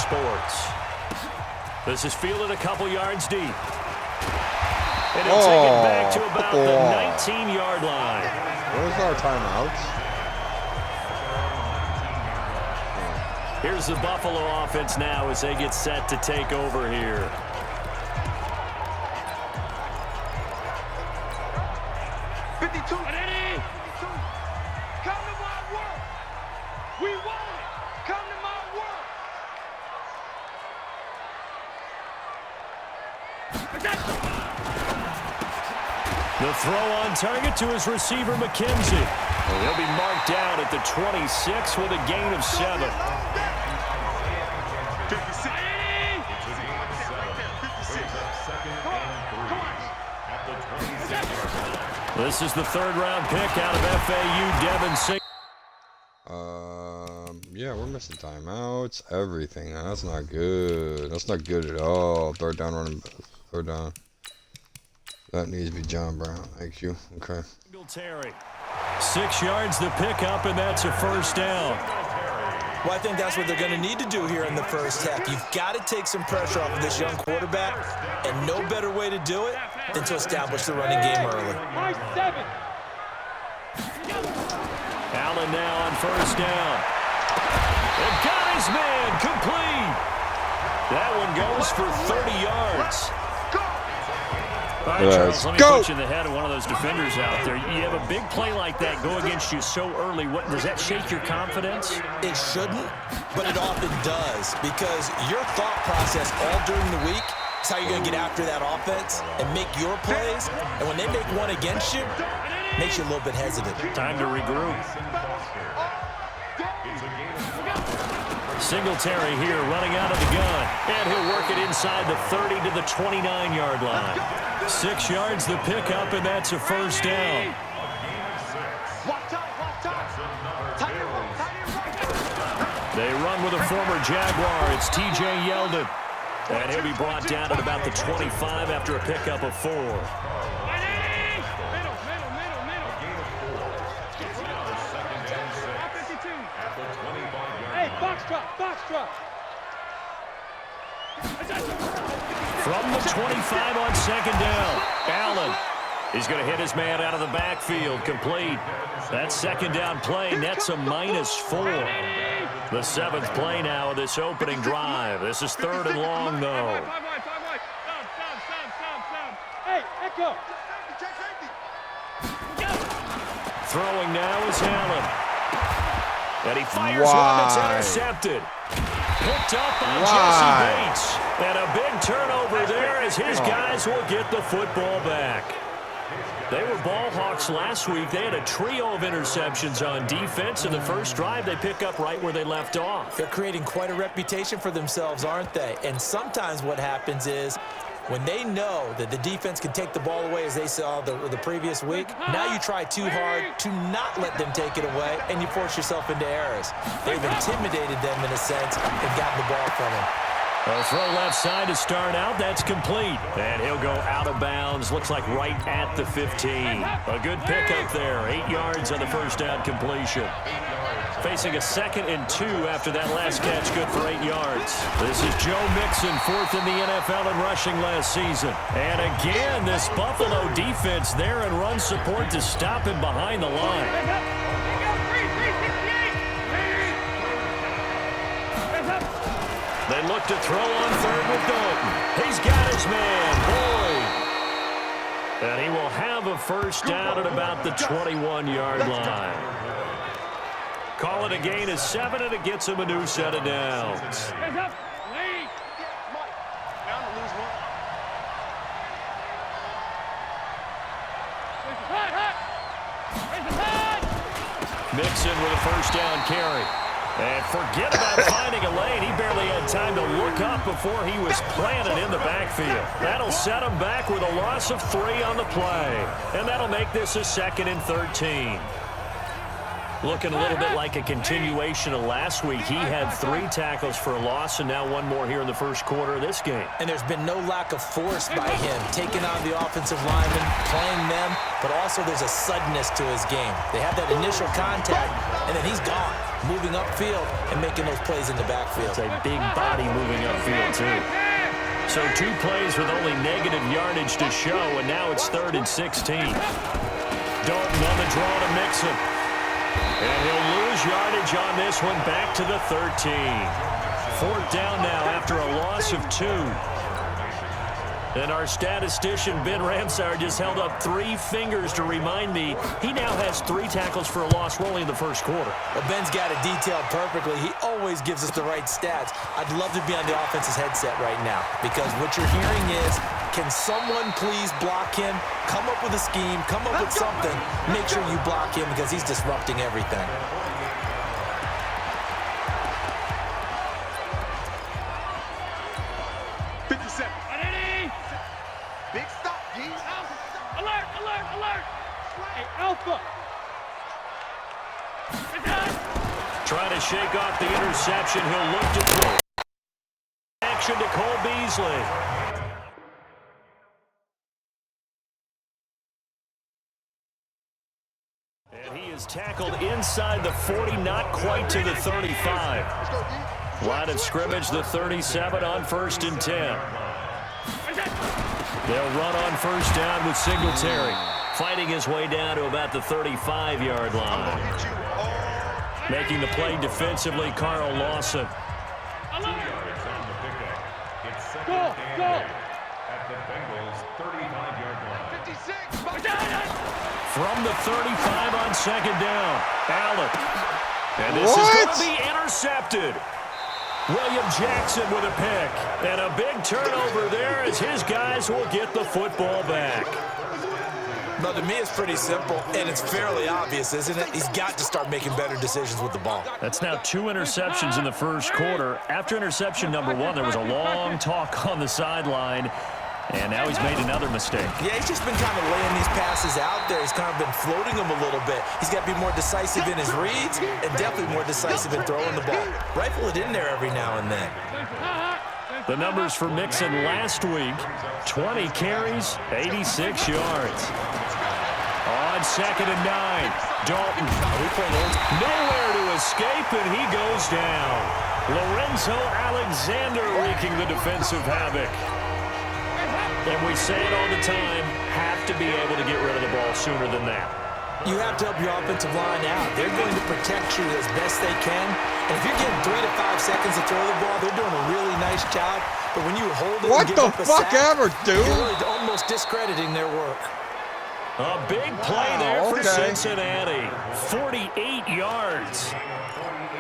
sports. This is fielded a couple yards deep. And he'll take it back to about the 19-yard line. Where's our timeouts? Here's the Buffalo offense now as they get set to take over here. The throw on target to his receiver, McKenzie. And he'll be marked down at the 26 with a gain of 7. This is the third-round pick out of FAU, Devin Singletary. Yeah, we're missing timeouts, everything. That's not good. That's not good at all. Third down running, third down. That needs to be John Brown. Thank you. Okay. Singletary. 6 yards the pickup, and that's a first down. Well, I think that's what they're going to need to do here in the first half. You've got to take some pressure off of this young quarterback, and no better way to do it than to establish the running game early. Allen now on first down. And got his man complete. That one goes for 30 yards. All right, Charles, let me put you in the head of one of those defenders out there. You have a big play like that go against you so early. What does that shake your confidence? It shouldn't, but it often does, because your thought process all during the week is how you're going to get after that offense and make your plays. And when they make one against you, it makes you a little bit hesitant. Time to regroup. Singletary here running out of the gun. And he'll work it inside the 30 to the 29-yard line. 6 yards the pickup, and that's a first down. They run with a former Jaguar. It's T.J. Yeldon. And he'll be brought down at about the 25 after a pickup of 4. From the 25 on second down, Allen. He's going to hit his man out of the backfield, complete. That second down play nets a -4. The 7th play now of this opening drive. This is 3rd and long, though. Throwing now is Allen. And he fires one that's intercepted. Picked up by Jesse Bates. And a big turnover there as his guys will get the football back. They were ball hawks last week. They had a trio of interceptions on defense. In the first drive, they pick up right where they left off. They're creating quite a reputation for themselves, aren't they? And sometimes what happens is when they know that the defense can take the ball away, as they saw the previous week, now you try too hard to not let them take it away, and you force yourself into errors. They've intimidated them in a sense and gotten the ball from them. A throw left side to start out. That's complete. And he'll go out of bounds. Looks like right at the 15. A good pickup there. 8 yards on the first down completion. Facing a 2nd and 2 after that last catch, good for 8 yards. This is Joe Mixon, 4th in the NFL in rushing last season. And again, this Buffalo defense there in run support to stop him behind the line. They look to throw on 3rd with Dalton. He's got his man, Boyd. And he will have a first down at about the 21-yard line. Call it a gain of 7, and it gets him a new set of downs. Mixon with a first down carry. And forget about finding a lane. He barely had time to look up before he was planted in the backfield. That'll set him back with a loss of 3 on the play. And that'll make this a 2nd and 13. Looking a little bit like a continuation of last week. He had 3 tackles for a loss, and now 1 more here in the first quarter of this game. And there's been no lack of force by him, taking on the offensive linemen, playing them, but also there's a suddenness to his game. They have that initial contact, and then he's gone, moving upfield and making those plays in the backfield. It's a big body moving upfield, too. So 2 plays with only negative yardage to show, and now it's 3rd and 16. Dalton on the draw to Mixon. And he'll lose yardage on this one, back to the 13. 4th down now after a loss of 2. And our statistician, Ben Ramsauer, just held up 3 fingers to remind me he now has 3 tackles for a loss. We're only in the first quarter. Well, Ben's got it detailed perfectly. He always gives us the right stats. I'd love to be on the offense's headset right now because what you're hearing is, can someone please block him? Come up with a scheme. Come up with something. Make sure you block him because he's disrupting everything. Trying to shake off the interception. He'll look to throw. Action to Cole Beasley. And he is tackled inside the 40, not quite to the 35. Line of scrimmage, the 37 on 1st and 10. They'll run on 1st down with Singletary, fighting his way down to about the 35-yard line. Making the play defensively, Carl Lawson. Go! At the Bengals' 35-yard line. From the 35 on 2nd down, Allen. And this is going to be intercepted. William Jackson with a pick. And a big turnover there as his guys will get the football back. But to me, it's pretty simple, and it's fairly obvious, isn't it? He's got to start making better decisions with the ball. That's now 2 interceptions in the first quarter. After interception number 1, there was a long talk on the sideline, and now he's made another mistake. Yeah, he's just been kind of laying these passes out there. He's kind of been floating them a little bit. He's got to be more decisive in his reads and definitely more decisive in throwing the ball. Rifle it in there every now and then. The numbers for Mixon last week, 20 carries, 86 yards. On 2nd and 9, Dalton. Nowhere to escape, and he goes down. Lorenzo Alexander wreaking the defensive havoc. And we say it all the time, have to be able to get rid of the ball sooner than that. You have to help your offensive line out. They're going to protect you as best they can. And if you're getting 3 to 5 seconds to throw the ball, they're doing a really nice job. But when you hold it and give up a sack, dude? you're really almost discrediting their work. A big play there for Cincinnati. 48 yards.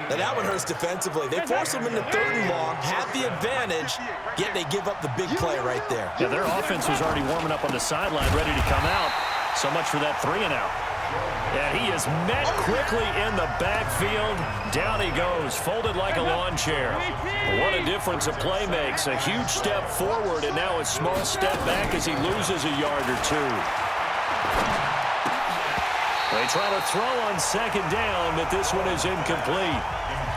Now that one hurts defensively. They force them into 3rd and long, have the advantage, yet they give up the big play right there. Yeah, their offense was already warming up on the sideline, ready to come out. So much for that 3 and out. And he is met quickly in the backfield. Down he goes, folded like a lawn chair. What a difference a play makes. A huge step forward and now a small step back as he loses a yard or 2. They try to throw on 2nd down, but this one is incomplete.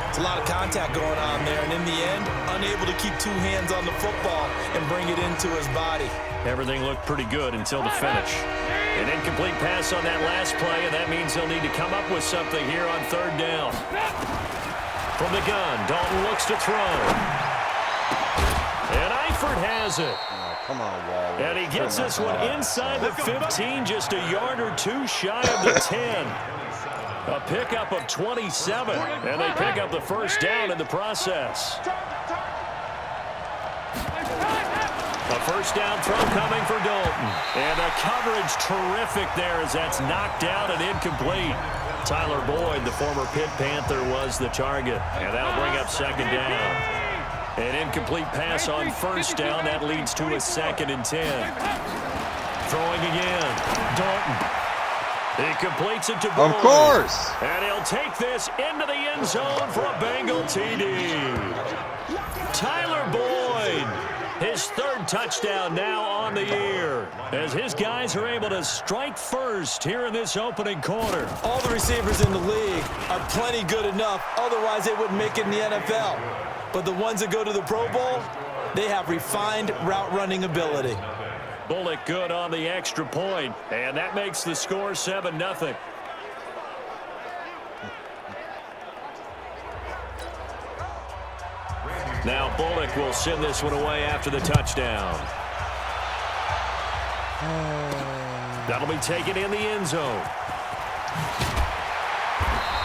It's a lot of contact going on there, and in the end, unable to keep 2 hands on the football and bring it into his body. Everything looked pretty good until the finish. An incomplete pass on that last play, and that means they'll need to come up with something here on 3rd down. From the gun, Dalton looks to throw. And Eifert has it. Come on, Waller. And he gets this one inside the 15, just a yard or 2 shy of the 10. A pickup of 27, and they pick up the 1st down in the process. A 1st down throw coming for Dalton. And the coverage terrific there as that's knocked out and incomplete. Tyler Boyd, the former Pitt Panther, was the target. And that'll bring up 2nd down. An incomplete pass on 1st down. That leads to a 2nd and 10. Throwing again. Dalton. He completes it to Boyd. Of course. And he'll take this into the end zone for a Bengal TD. Tyler Boyd. His 3rd touchdown now on the year as his guys are able to strike first here in this opening quarter. All the receivers in the league are plenty good enough. Otherwise, they wouldn't make it in the NFL. But the ones that go to the Pro Bowl, they have refined route running ability. Bullock good on the extra point, and that makes the score 7-0. Now Bullock will send this one away after the touchdown. That'll be taken in the end zone.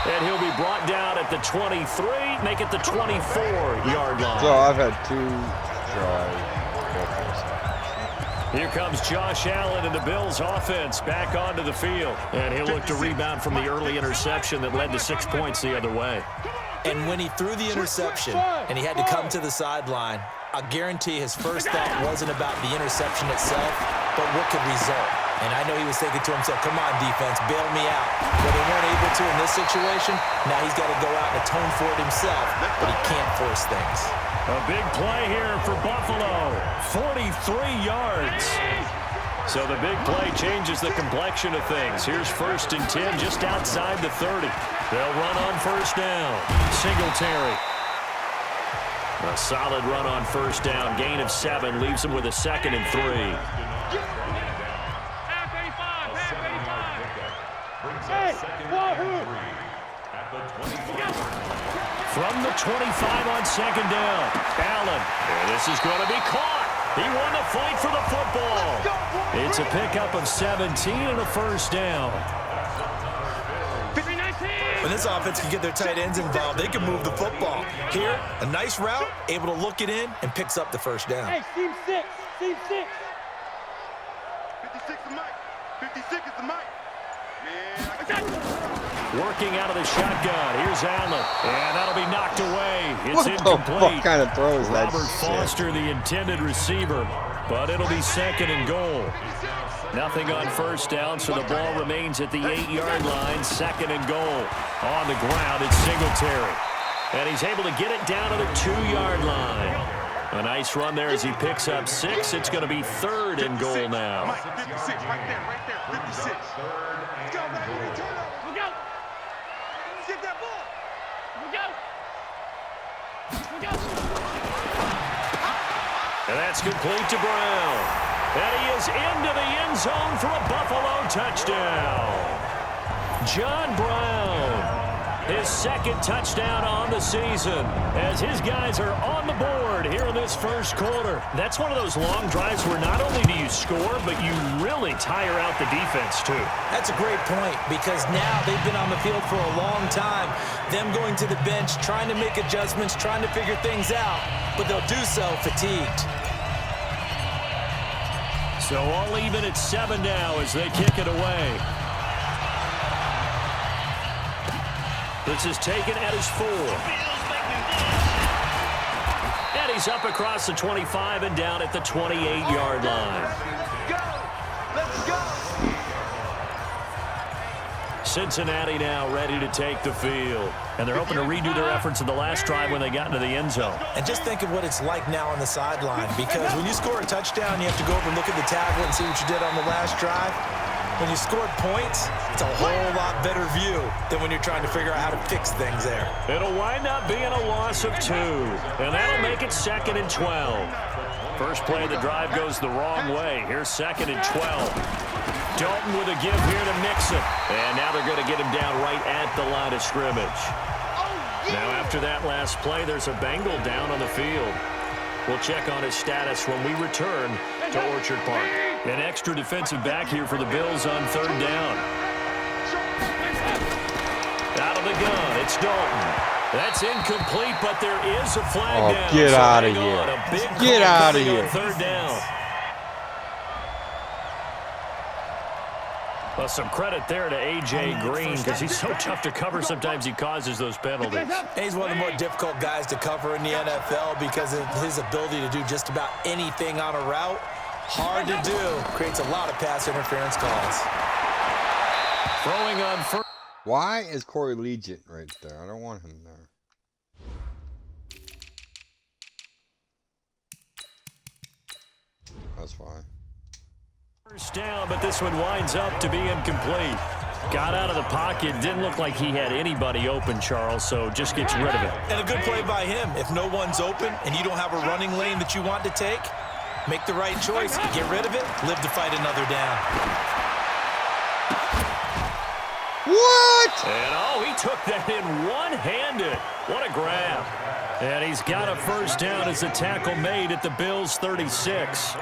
And he'll be brought down at the 23, make it the 24-yard line. So I've had 2 drives. Here comes Josh Allen and the Bills offense back onto the field. And he'll look to rebound from the early interception that led to 6 points the other way. And when he threw the interception and he had to come to the sideline, I guarantee his first thought wasn't about the interception itself, but what could result. And I know he was thinking to himself, come on, defense, bail me out. Well, they weren't able to in this situation. Now he's got to go out and atone for it himself, but he can't force things. A big play here for Buffalo. 43 yards. So the big play changes the complexion of things. Here's 1st and 10 just outside the 30. They'll run on 1st down. Singletary. A solid run on 1st down. Gain of 7 leaves him with a 2nd and 3. From the 25 on 2nd down. Allen. And this is going to be caught. He won the fight for the football. It's a pickup of 17 and a 1st down. When this offense can get their tight ends involved, they can move the football. Here, a nice route, able to look it in, and picks up the 1st down. Hey, team 6, team 6. 56 is the mic. 56 is the mic. Man, I got you. Working out of the shotgun. Here's Allen. And that'll be knocked away. It's What the incomplete. fuck kind of throw is that Robert Foster, the intended receiver. But it'll be 2nd and goal. Nothing on 1st down, so the ball remains at the 8-yard line. 2nd and goal. On the ground, it's Singletary. And he's able to get it down to the 2-yard line. A nice run there as he picks up 6. It's going to be 3rd and goal now. Mike, 56, right there, 56. Let's go, baby, turn up. Look out. Let's get that ball. Look out. Look out. And that's complete to Brown. And he is into the end zone for a Buffalo touchdown. John Brown, his 2nd touchdown on the season as his guys are on the board here in this 1st quarter. That's one of those long drives where not only do you score, but you really tire out the defense too. That's a great point because now they've been on the field for a long time. Them going to the bench, trying to make adjustments, trying to figure things out, but they'll do so fatigued. So all even at 7 now as they kick it away. This is taken at his 4. And he's up across the 25 and down at the 28-yard line. Let's go. Cincinnati now ready to take the field. And they're hoping to redo their efforts in the last drive when they got into the end zone. And just think of what it's like now on the sideline because when you score a touchdown, you have to go over and look at the tablet and see what you did on the last drive. When you scored points, it's a whole lot better view than when you're trying to figure out how to fix things there. It'll wind up being a loss of 2. And that'll make it 2nd and 12. First play of the drive goes the wrong way. Here's 2nd and 12. Dalton with a give here to Mixon. And now they're going to get him down right at the line of scrimmage. Now after that last play, there's a Bengal down on the field. We'll check on his status when we return to Orchard Park. An extra defensive back here for the Bills on 3rd down. Out of the gun, it's Dalton. That's incomplete, but there is a flag down. Get So out of hang here. on, a big Get call out of coming on here. 3rd down. Well, some credit there to A.J. Green because he's so tough to cover. Sometimes he causes those penalties. And he's one of the more difficult guys to cover in the NFL because of his ability to do just about anything on a route. Hard to do. Creates a lot of pass interference calls. Throwing on first. Why is Corey Legent right there? I don't want him there. That's fine. First down, but this one winds up to be incomplete. Got out of the pocket. Didn't look like he had anybody open, Charles, so just gets rid of it. And a good play by him. If no one's open and you don't have a running lane that you want to take, make the right choice. Get rid of it. Live to fight another down. What? And, oh, he took that in one-handed. What a grab. And he's got a first down as the tackle made at the Bills' 36.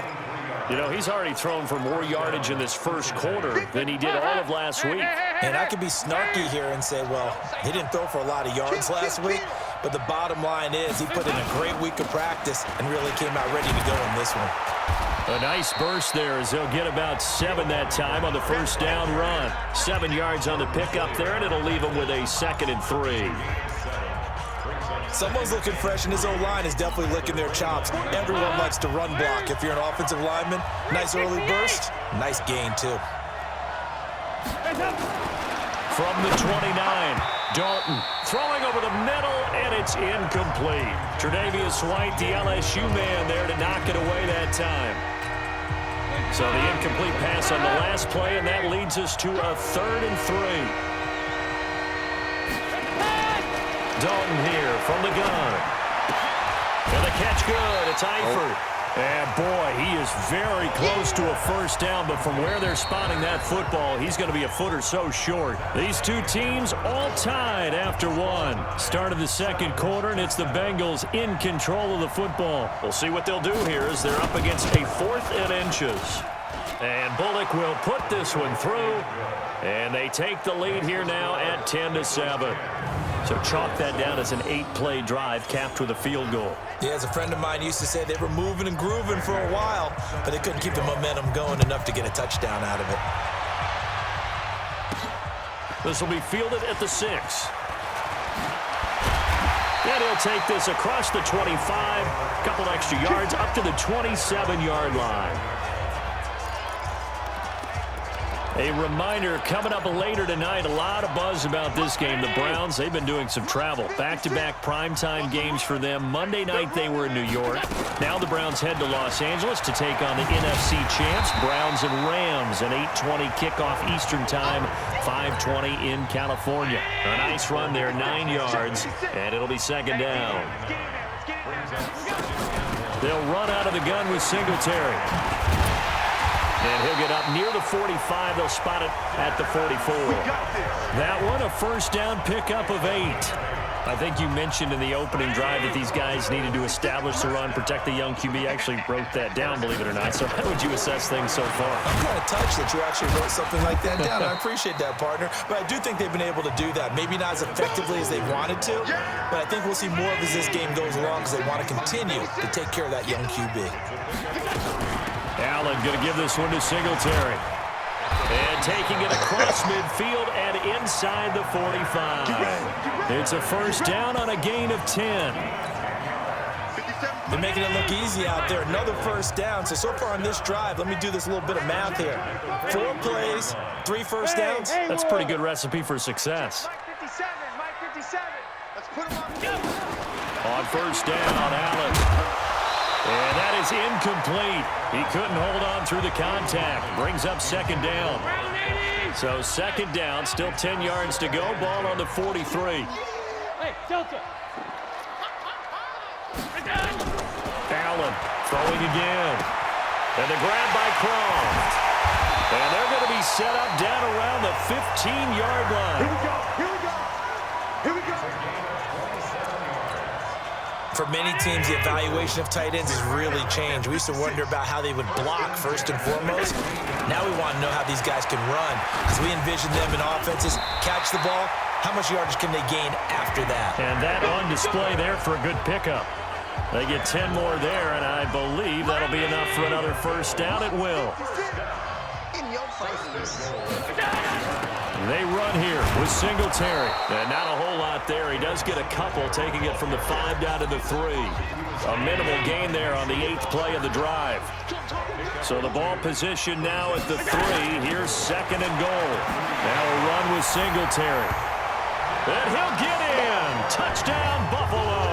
You know, he's already thrown for more yardage in this first quarter than he did all of last week. And I could be snarky here and say, well, he didn't throw for a lot of yards last week, but the bottom line is he put in a great week of practice and really came out ready to go in this one. A nice burst there as he'll get about 7 that time on the first down run. 7 yards on the pickup there, and it'll leave him with a 2nd and 3. Someone's looking fresh, and his O-line is definitely licking their chops. Everyone likes to run block. If you're an offensive lineman, nice early burst, nice gain, too. From the 29, Dalton throwing over the middle, and it's incomplete. Tre'Davious White, the LSU man there to knock it away that time. So the incomplete pass on the last play, and that leads us to a 3rd and 3. Dalton here from the gun. And the catch good. It's Eifert. And, boy, he is very close to a first down, but from where they're spotting that football, he's going to be a foot or so short. These two teams all tied after 1. Start of the second quarter, and it's the Bengals in control of the football. We'll see what they'll do here as they're up against a 4th and inches. And Bullock will put this one through, and they take the lead here now at 10-7. So chalk that down as an 8-play drive capped with a field goal. Yeah, as a friend of mine used to say, they were moving and grooving for a while, but they couldn't keep the momentum going enough to get a touchdown out of it. This will be fielded at the 6. And he'll take this across the 25, a couple extra yards up to the 27-yard line. A reminder, coming up later tonight, a lot of buzz about this game. The Browns, they've been doing some travel. Back-to-back primetime games for them. Monday night, they were in New York. Now the Browns head to Los Angeles to take on the NFC champs, Browns and Rams. An 8:20 kickoff Eastern time, 5:20 in California. A nice run there, 9 yards, and it'll be 2nd down. They'll run out of the gun with Singletary. And he'll get up near the 45. They'll spot it at the 44. That one, a first down pickup of 8. I think you mentioned in the opening drive that these guys needed to establish the run, protect the young QB. I actually wrote that down, believe it or not. So how would you assess things so far? I'm kind of touched that you actually wrote something like that down. I appreciate that, partner. But I do think they've been able to do that. Maybe not as effectively as they wanted to, but I think we'll see more of as this game goes along because they want to continue to take care of that young QB. Allen going to give this one to Singletary. And taking it across midfield and inside the 45. It's a first down on a gain of 10. They're making it look easy out there. Another first down. So far on this drive, let me do this little bit of math here. 4 plays, 3 first downs. That's a pretty good recipe for success. Mike 57, Mike 57. Let's put him on. On first down, Allen. And that is incomplete. He couldn't hold on through the contact. Brings up 2nd down. So 2nd down, still 10 yards to go. Ball on the 43. Hey, Delta. Allen throwing again. And the grab by Croft. And they're going to be set up down around the 15-yard line. Here we go. Here we go. Here we go. For many teams, the evaluation of tight ends has really changed. We used to wonder about how they would block first and foremost. Now we want to know how these guys can run. As we envision them in offenses, catch the ball, how much yardage can they gain after that? And that on display there for a good pickup. They get 10 more there, and I believe that'll be enough for another first down. It will. They run here with Singletary. And not a whole lot there. He does get a couple, taking it from the 5 down to the 3. A minimal gain there on the 8th play of the drive. So the ball position now at the 3. Here's 2nd and goal. Now a run with Singletary. And he'll get in. Touchdown, Buffalo.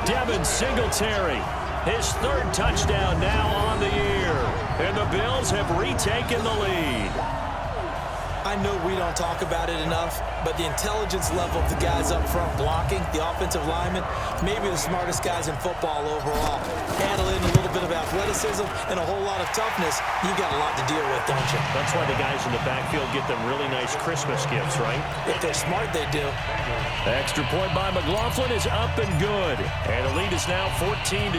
Devin Singletary, his 3rd touchdown now on the year. And the Bills have retaken the lead. I know we don't talk about it enough, but the intelligence level of the guys up front blocking, the offensive linemen, maybe the smartest guys in football overall. Handling a little bit of athleticism and a whole lot of toughness, you got a lot to deal with, don't you? That's why the guys in the backfield get them really nice Christmas gifts, right? If they're smart, they do. Extra point by McLaughlin is up and good. And the lead is now 14-10.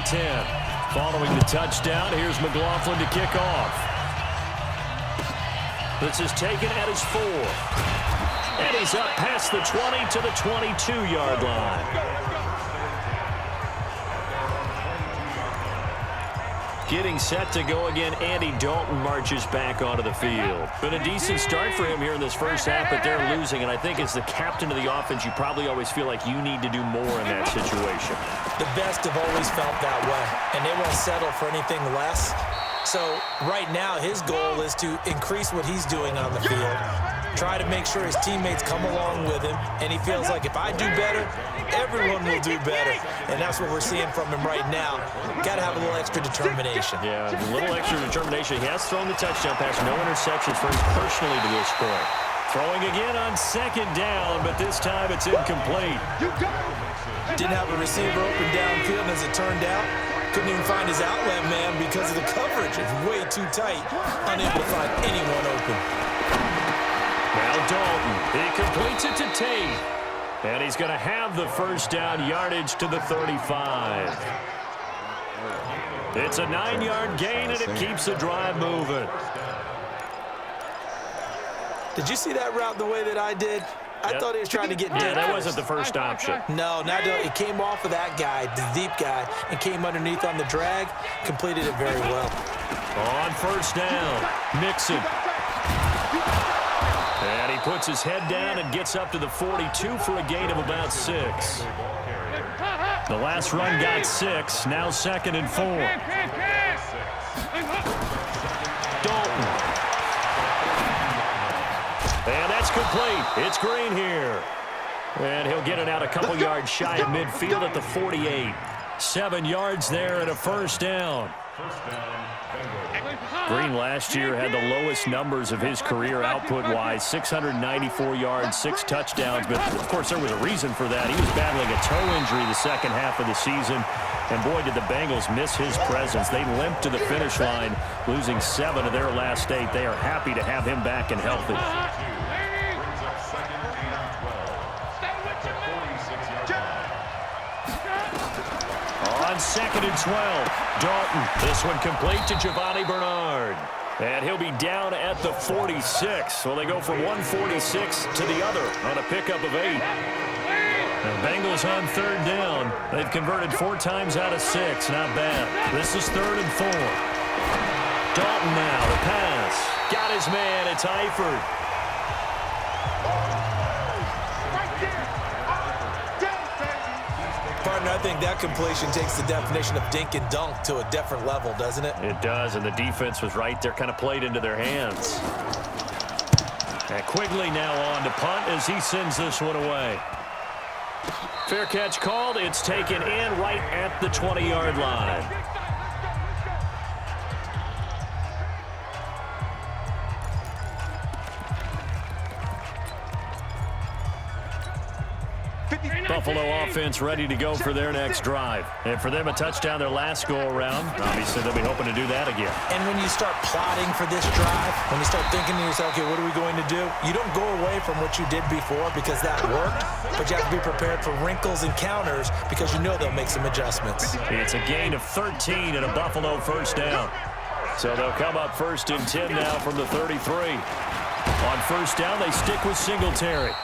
Following the touchdown, here's McLaughlin to kick off. This is taken at his 4. And he's up past the 20 to the 22-yard line. Getting set to go again, Andy Dalton marches back onto the field. Been a decent start for him here in this first half, but they're losing. And I think as the captain of the offense, you probably always feel like you need to do more in that situation. The best have always felt that way, and they won't settle for anything less. So right now, his goal is to increase what he's doing on the field, try to make sure his teammates come along with him, and he feels like if I do better, everyone will do better. And that's what we're seeing from him right now. Got to have a little extra determination. Yeah, a little extra determination. He has thrown the touchdown pass, no interceptions for him personally to this point. Throwing again on second down, but this time it's incomplete. Didn't have a receiver open downfield, as it turned out. Couldn't even find his outlet man because of the coverage. It's way too tight. Unable to find anyone open. Now Dalton, he completes it to Tate. And he's going to have the first down yardage to the 35. It's a 9-yard gain, and it keeps the drive moving. Did you see that route the way that I did? I thought he was trying to get deep. Yeah, that wasn't the first option. No, it came off of that guy, the deep guy, and came underneath on the drag. Completed it very well. On first down, Mixon. And he puts his head down and gets up to the 42 for a gain of about 6. The last run got 6, now 2nd and 4. Dalton. And that's complete. It's Green here. And he'll get it out a couple yards shy of midfield at the 48. 7 yards there and a first down. Green last year had the lowest numbers of his career output-wise, 694 yards, 6 touchdowns. But, of course, there was a reason for that. He was battling a toe injury the second half of the season. And, boy, did the Bengals miss his presence. They limped to the finish line, losing 7 of their last 8. They are happy to have him back and healthy. On 2nd and 12, Dalton. This one complete to Giovanni Bernard. And he'll be down at the 46. So they go from 146 to the other on a pickup of 8. The Bengals on 3rd down. They've converted 4 times out of 6. Not bad. This is 3rd and 4. Dalton now, the pass. Got his man. It's Eifert. Partner, I think that completion takes the definition of dink and dunk to a different level, doesn't it? It does, and the defense was right there, kind of played into their hands. And Quigley now on to punt as he sends this one away. Fair catch called. It's taken in right at the 20-yard line. Buffalo offense ready to go for their next drive. And for them, a touchdown their last go-around. Obviously, they'll be hoping to do that again. And when you start plotting for this drive, when you start thinking to yourself, okay, what are we going to do? You don't go away from what you did before because that worked, but you have to be prepared for wrinkles and counters because you know they'll make some adjustments. It's a gain of 13 and a Buffalo first down. So they'll come up 1st and 10 now from the 33. On first down, they stick with Singletary.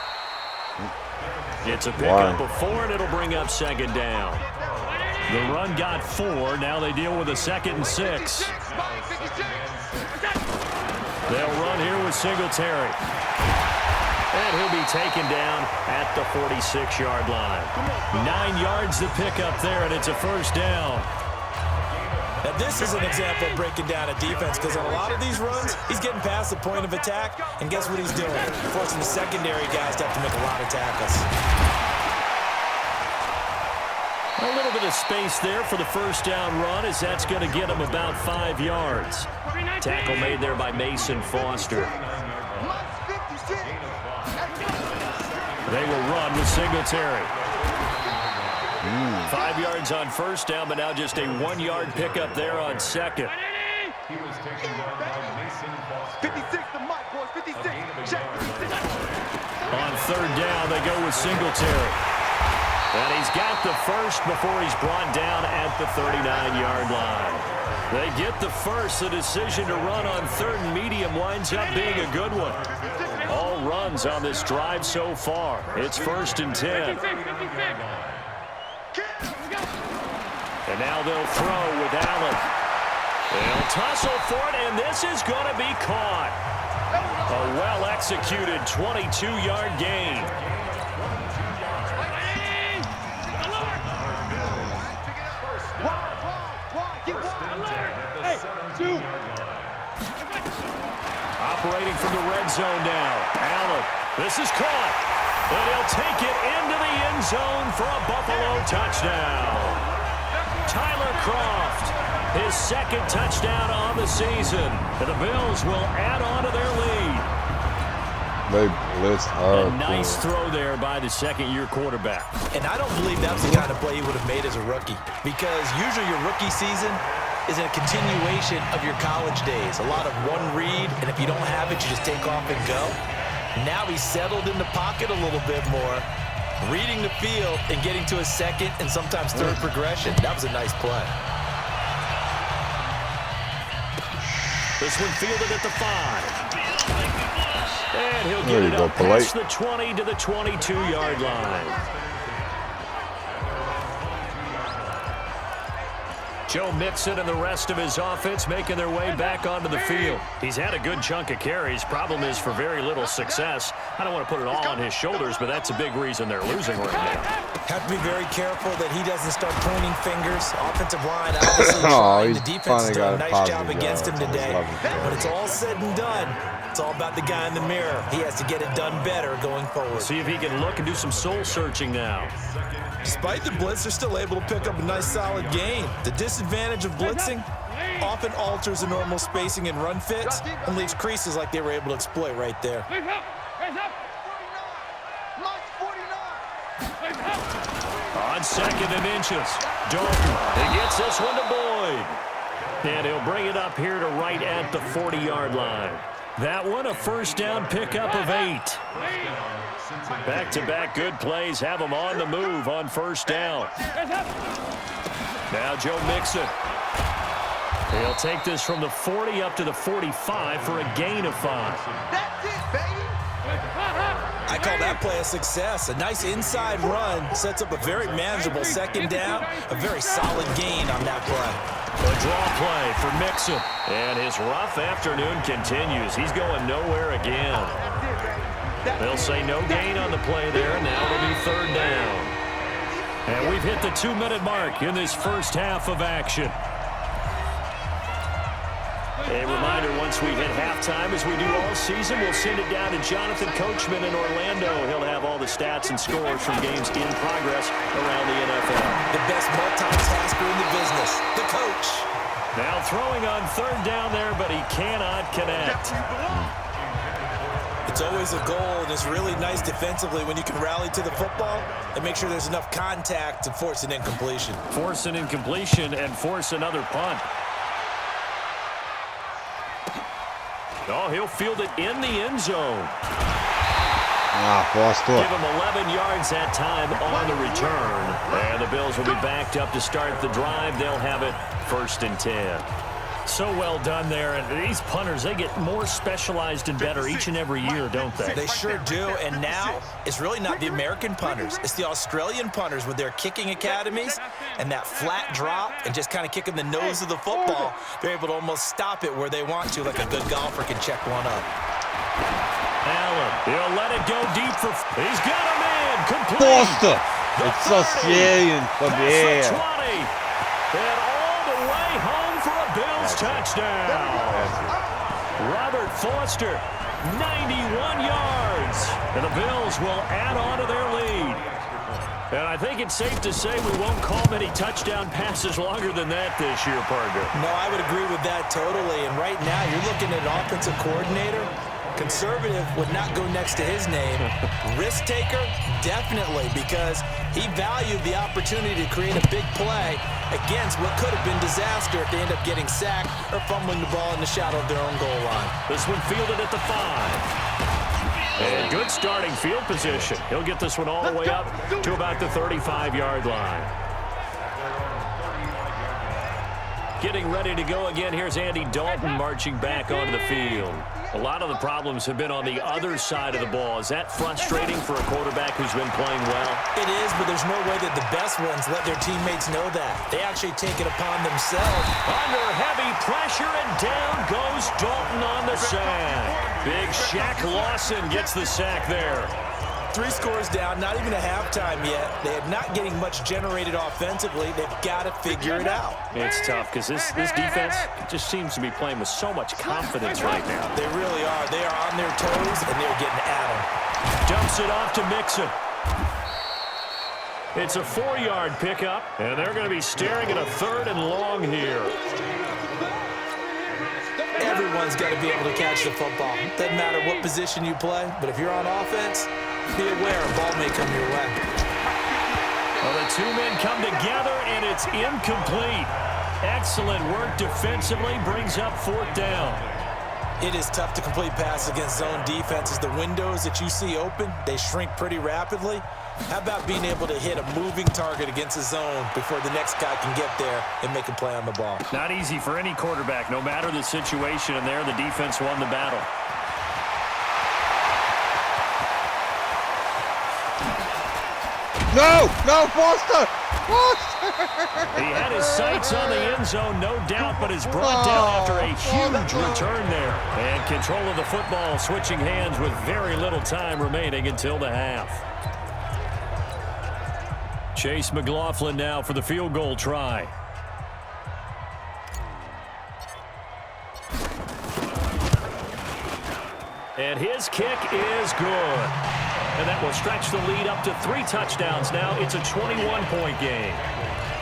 It's a pickup of 4, and it'll bring up 2nd down. The run got 4. Now they deal with a 2nd and 6. They'll run here with Singletary. And he'll be taken down at the 46-yard line. 9 yards to pick up there, and it's a first down. Now, this is an example of breaking down a defense because on a lot of these runs, he's getting past the point of attack, and guess what he's doing? Forcing the secondary guys to have to make a lot of tackles. A little bit of space there for the first down run as that's going to get him about 5 yards. Tackle made there by Mason Foster. They will run with Singletary. 5 yards on first down, but now just a 1-yard pickup there on second. He was taken down by Mason Foster. 56 to Mike, boys. 56. Check 56. On third down, they go with Singletary. And he's got the first before he's brought down at the 39-yard line. They get the first. The decision to run on third and medium winds up being a good one. All runs on this drive so far. It's 1st and 10. And now they'll throw with Allen. They'll tussle for it, and this is going to be caught. A well-executed 22-yard gain. Operating from the red zone now. Allen, this is caught. And he'll take it into the end zone for a Buffalo touchdown. Tyler Kroft, his second touchdown on the season. And the Bills will add on to their lead. They blitzed hard. A nice throw there by the second-year quarterback. And I don't believe that's the kind of play he would have made as a rookie, because usually your rookie season is a continuation of your college days. A lot of one read, and if you don't have it, you just take off and go. Now he's settled in the pocket a little bit more, reading the field and getting to a second and sometimes third progression. That was a nice play. This one fielded at the 5. And he'll There get you it go, up Polite. past the 20 to the 22-yard line. Joe Mixon and the rest of his offense making their way back onto the field. He's had a good chunk of carries. Problem is for very little success. I don't want to put it all on his shoulders, but that's a big reason they're losing right now. Have to be very careful that he doesn't start pointing fingers. Offensive line obviously Oh, trying. he's The defense finally has got done a a nice job positive against him yard. today. Love it. When it's all said and done, it's all about the guy in the mirror. He has to get it done better going forward. See if he can look and do some soul searching now. Despite the blitz, they're still able to pick up a nice solid gain. The disadvantage of blitzing often alters the normal spacing and run fits and leaves creases like they were able to exploit right there. On 2nd and inches, Dalton, he gets this one to Boyd. And he'll bring it up here to right at the 40-yard line. That one a first down pickup of 8. Back-to-back good plays have him on the move on first down. Now Joe Mixon. He'll take this from the 40 up to the 45 for a gain of 5. That's it, baby. I call that play a success. A nice inside run sets up a very manageable second down. A very solid gain on that play. A draw play for Mixon. And his rough afternoon continues. He's going nowhere again. They'll say no gain on the play there. Now it'll be third down. And we've hit the 2-minute mark in this first half of action. A reminder, once we hit halftime, as we do all season, we'll send it down to Jonathan Coachman in Orlando. He'll have all the stats and scores from games in progress around the NFL. The best multitasker in the business, the coach. Now throwing on third down there, but he cannot connect. It's always a goal, and it's really nice defensively when you can rally to the football and make sure there's enough contact to force an incompletion. Force an incompletion and force another punt. Oh, he'll field it in the end zone. Foster. Give him 11 yards that time on the return. And the Bills will be backed up to start the drive. They'll have it 1st and 10. So well done there. And these punters, they get more specialized and better each and every year, don't they? They sure do, and now it's really not the American punters. It's the Australian punters with their kicking academies and that flat drop and just kind of kicking the nose of the football. They're able to almost stop it where they want to, like a good golfer can check one up. Allen, he'll let it go deep for... He's got him in. Complete. Foster. The It's Australian from Past the here. 20. And all the way home for a Bills touchdown. Robert Foster, 91 yards. And the Bills will add on to their lead. And I think it's safe to say we won't call many touchdown passes longer than that this year, partner. No, I would agree with that totally. And right now, you're looking at an offensive coordinator Conservative would not go next to his name. Risk taker, definitely, because he valued the opportunity to create a big play against what could have been disaster if they end up getting sacked or fumbling the ball in the shadow of their own goal line. This one fielded at the 5. And good starting field position. He'll get this one all the way up to about the 35-yard line. Getting ready to go again. Here's Andy Dalton marching back onto the field. A lot of the problems have been on the other side of the ball. Is that frustrating for a quarterback who's been playing well? It is, but there's no way that the best ones let their teammates know that. They actually take it upon themselves. Under heavy pressure, and down goes Dalton on the sack. Big Shaq Lawson gets the sack there. 3 scores down, not even a halftime yet. They are not getting much generated offensively. They've got to figure it out. It's tough because this defense just seems to be playing with so much confidence right now. They really are. They are on their toes, and they're getting at them. Dumps it off to Mixon. It's a 4-yard pickup, and they're going to be staring at a 3rd and long here. Everyone's got to be able to catch the football. Doesn't matter what position you play, but if you're on offense, be aware a ball may come your way. Well, the 2 men come together, and it's incomplete. Excellent work defensively, brings up 4th down. It is tough to complete passes against zone defenses. The windows that you see open, they shrink pretty rapidly. How about being able to hit a moving target against a zone before the next guy can get there and make a play on the ball? Not easy for any quarterback, no matter the situation, and there the defense won the battle. No, Foster! He had his sights on the end zone, no doubt, but is brought down after a huge return there. And control of the football switching hands with very little time remaining until the half. Chase McLaughlin now for the field goal try. And his kick is good. And that will stretch the lead up to 3 touchdowns now. It's a 21-point game.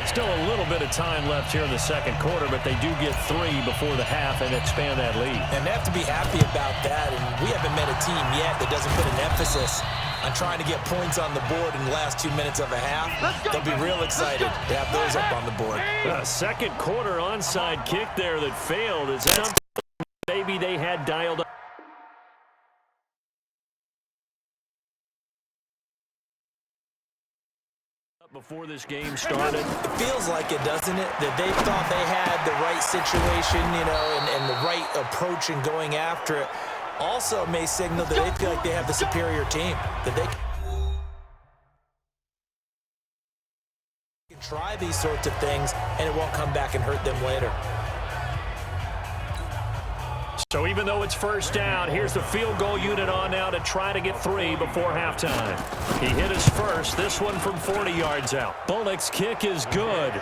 Still a little bit of time left here in the second quarter, but they do get 3 before the half and expand that lead. And they have to be happy about that. And we haven't met a team yet that doesn't put an emphasis on trying to get points on the board in the last 2 minutes of a half. They'll be real excited to have those up on the board. A second quarter onside kick there that failed. Is that something maybe they had dialed up before this game started? It feels like it, doesn't it? That they thought they had the right situation, you know, and the right approach in going after it. Also may signal that they feel like they have the superior team, that they can try these sorts of things and it won't come back and hurt them later. So even though it's first down, here's the field goal unit on now to try to get 3 before halftime. He hit his first, this one from 40 yards out. Bullock's kick is good,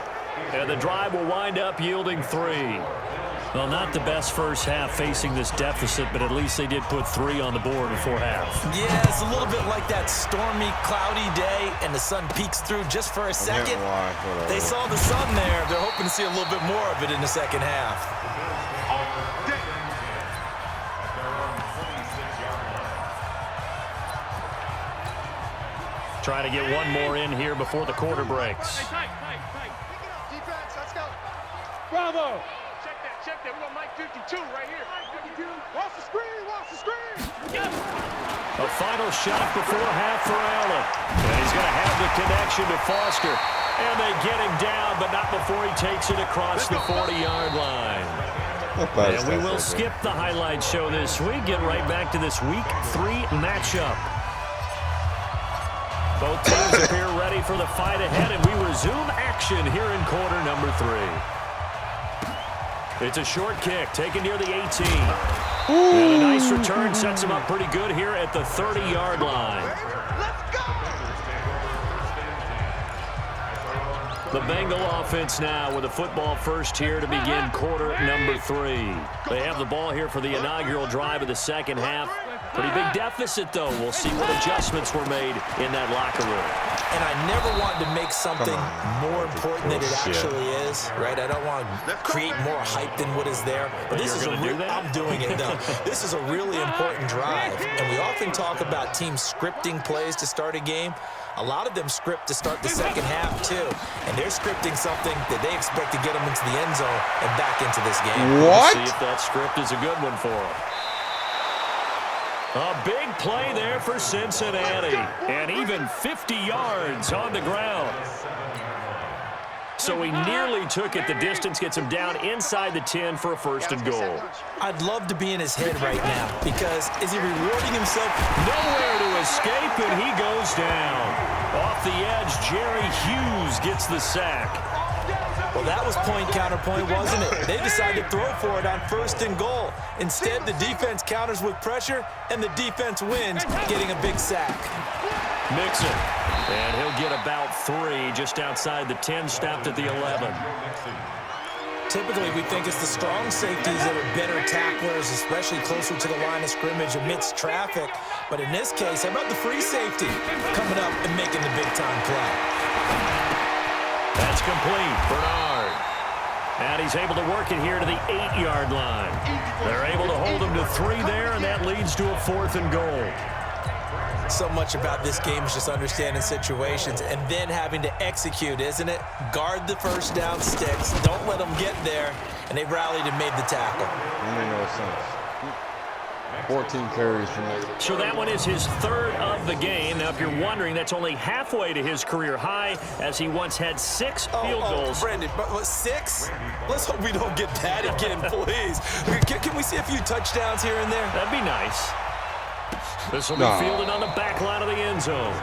and the drive will wind up yielding 3. Well, not the best first half facing this deficit, but at least they did put 3 on the board before half. Yeah, it's a little bit like that stormy, cloudy day, and the sun peeks through just for a second. They saw the sun there. They're hoping to see a little bit more of it in the second half. Trying to get one more in here before the quarter breaks. Defense, let's go. Bravo. Check that. We got Mike 52 right here. 52. Watch the screen. A final shot before half for Allen. And he's going to have the connection to Foster. And they get him down, but not before he takes it across the 40-yard line. And we will skip the highlight show this week. Get right back to this Week 3 matchup. Both teams appear ready for the fight ahead, and we resume action here in quarter number 3. It's a short kick taken near the 18. And a nice return sets him up pretty good here at the 30-yard line. The Bengal offense now with a football first here to begin quarter number 3. They have the ball here for the inaugural drive of the second half. Pretty big deficit, though. We'll see what adjustments were made in that locker room. And I never want to make something more important than it actually is, right? I don't want to create more hype than what is there. But this is I'm doing it, though. This is a really important drive. And we often talk about teams scripting plays to start a game. A lot of them script to start the second half, too. And they're scripting something that they expect to get them into the end zone and back into this game. What? We'll see if that script is a good one for them. A big play there for Cincinnati. And even 50 yards on the ground. So he nearly took it the distance, gets him down inside the 10 for a first and goal. I'd love to be in his head right now because is he rewarding himself? Nowhere to escape, and he goes down. Off the edge, Jerry Hughes gets the sack. Well, that was point counterpoint, wasn't it? They decided to throw for it on first and goal. Instead, the defense counters with pressure, and the defense wins, getting a big sack. Mixon, and he'll get about 3 just outside the 10, stopped at the 11. Typically, we think it's the strong safeties that are better tacklers, especially closer to the line of scrimmage amidst traffic. But in this case, how about the free safety coming up and making the big-time play? That's complete. Bernard. And he's able to work it here to the 8-yard line. They're able to hold him to 3 there, and that leads to a 4th and goal. So much about this game is just understanding situations and then having to execute, isn't it? Guard the first down sticks. Don't let them get there. And they rallied and made the tackle. That made no sense. 14 carries for negative. So that one is his 3rd of the game. Now, if you're wondering, that's only halfway to his career high, as he once had 6 field goals. Brendan, but what, 6? Let's hope we don't get that again, please. Can we see a few touchdowns here and there? That'd be nice. This will be fielded on the back line of the end zone.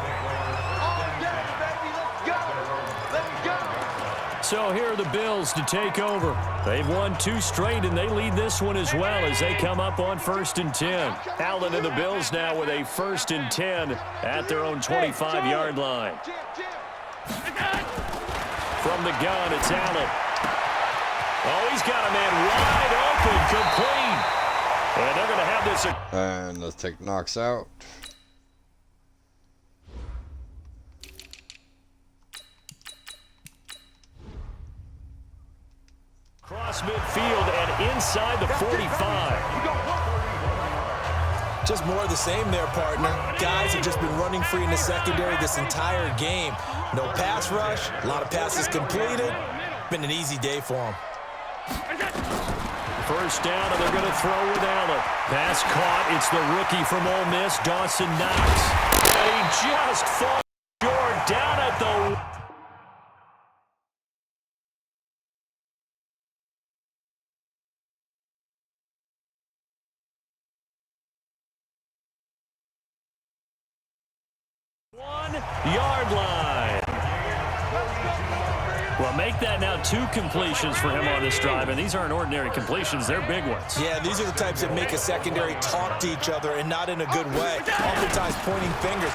So here are the Bills to take over. They've won 2 straight, and they lead this one as well as they come up on 1st and 10. Allen and the Bills now with a 1st and 10 at their own 25-yard line. From the gun, it's Allen. Oh, he's got a man wide open, complete. And they're going to have this. And let's take Knox out. Cross midfield and inside the 45. Just more of the same there, partner. Guys have just been running free in the secondary this entire game. No pass rush, a lot of passes completed. Been an easy day for them. First down, and they're going to throw with Allen. Pass caught. It's the rookie from Ole Miss, Dawson Knox. And he just falls short down at the... one-yard line. Well, make that now 2 completions for him on this drive, and these aren't ordinary completions. They're big ones. Yeah, these are the types that make a secondary talk to each other and not in a good way. Oftentimes pointing fingers.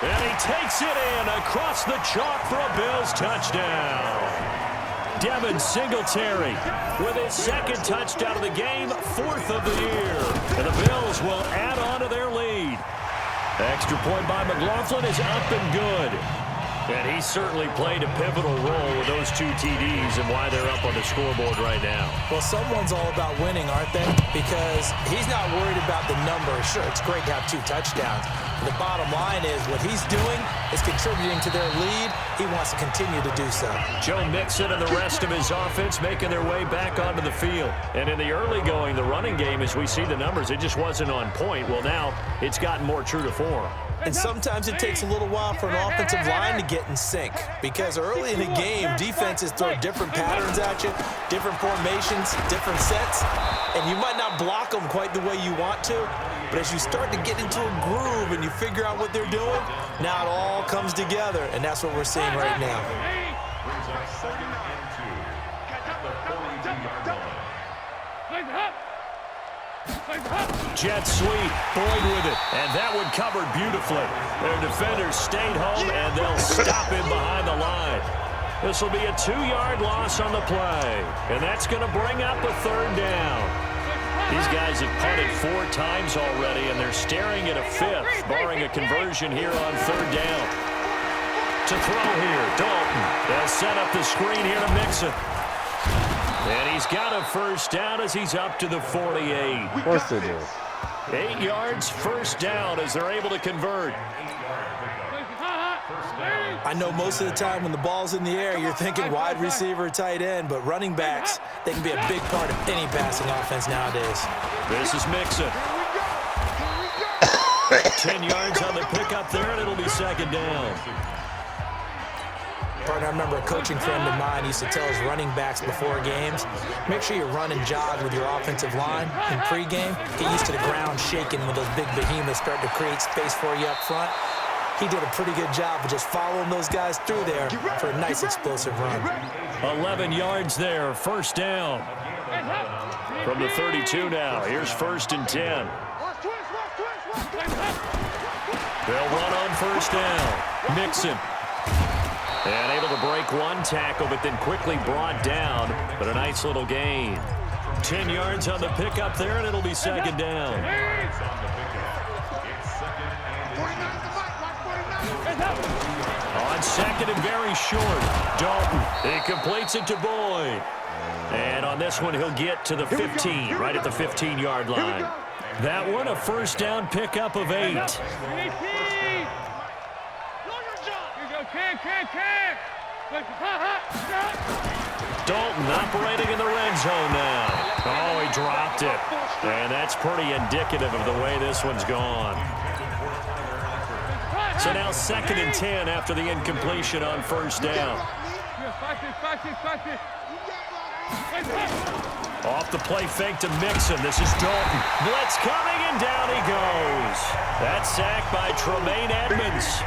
And he takes it in across the chalk for a Bills touchdown. Devin Singletary with his 2nd touchdown of the game, 4th of the year. And the Bills will add on to their lead. The extra point by McLaughlin is up and good. And he certainly played a pivotal role with those 2 TDs and why they're up on the scoreboard right now. Well, someone's all about winning, aren't they? Because he's not worried about the number. Sure, it's great to have 2 touchdowns. But the bottom line is what he's doing is contributing to their lead. He wants to continue to do so. Joe Mixon and the rest of his offense making their way back onto the field. And in the early going, the running game, as we see the numbers, it just wasn't on point. Well, now it's gotten more true to form. And sometimes it takes a little while for an offensive line to get in sync because early in the game, defenses throw different patterns at you, different formations, different sets, and you might not block them quite the way you want to, but as you start to get into a groove and you figure out what they're doing, now it all comes together, and that's what we're seeing right now. Brings up 2nd and 2 at the 42-yard line. Jet sweep, Boyd with it, and that one covered beautifully. Their defenders stayed home, and they'll stop him behind the line. This will be a 2-yard loss on the play, and that's going to bring up a 3rd down. These guys have punted 4 times already, and they're staring at a 5th, barring a conversion here on 3rd down. To throw here, Dalton. They'll set up the screen here to Mixon. And he's got a 1st down as he's up to the 48. Of course they do. 8 yards, 1st down as they're able to convert. I know most of the time when the ball's in the air, you're thinking wide receiver, tight end, but running backs, they can be a big part of any passing offense nowadays. This is Mixon. 10 yards on the pickup there, and it'll be 2nd down. Partner, I remember a coaching friend of mine used to tell his running backs before games, make sure you run and jog with your offensive line in pregame. Get used to the ground shaking when those big behemoths start to create space for you up front. He did a pretty good job of just following those guys through there for a nice explosive run. 11 yards there, 1st down. From the 32 now, here's 1st and 10. They'll run on 1st down. Mixon. And able to break 1 tackle, but then quickly brought down. But a nice little gain. 10 yards on the pickup there, and it'll be 2nd down. On 2nd and very short, Dalton. He completes it to Boyd. And on this one, he'll get to the 15, right at the 15-yard line. That one, a 1st down pickup of 8. Dalton operating in the red zone now. Oh, he dropped it. And that's pretty indicative of the way this one's gone. So now 2nd and 10 after the incompletion on 1st down. Off the play fake to Mixon. This is Dalton. Blitz coming, and down he goes. That's sacked by Tremaine Edmonds.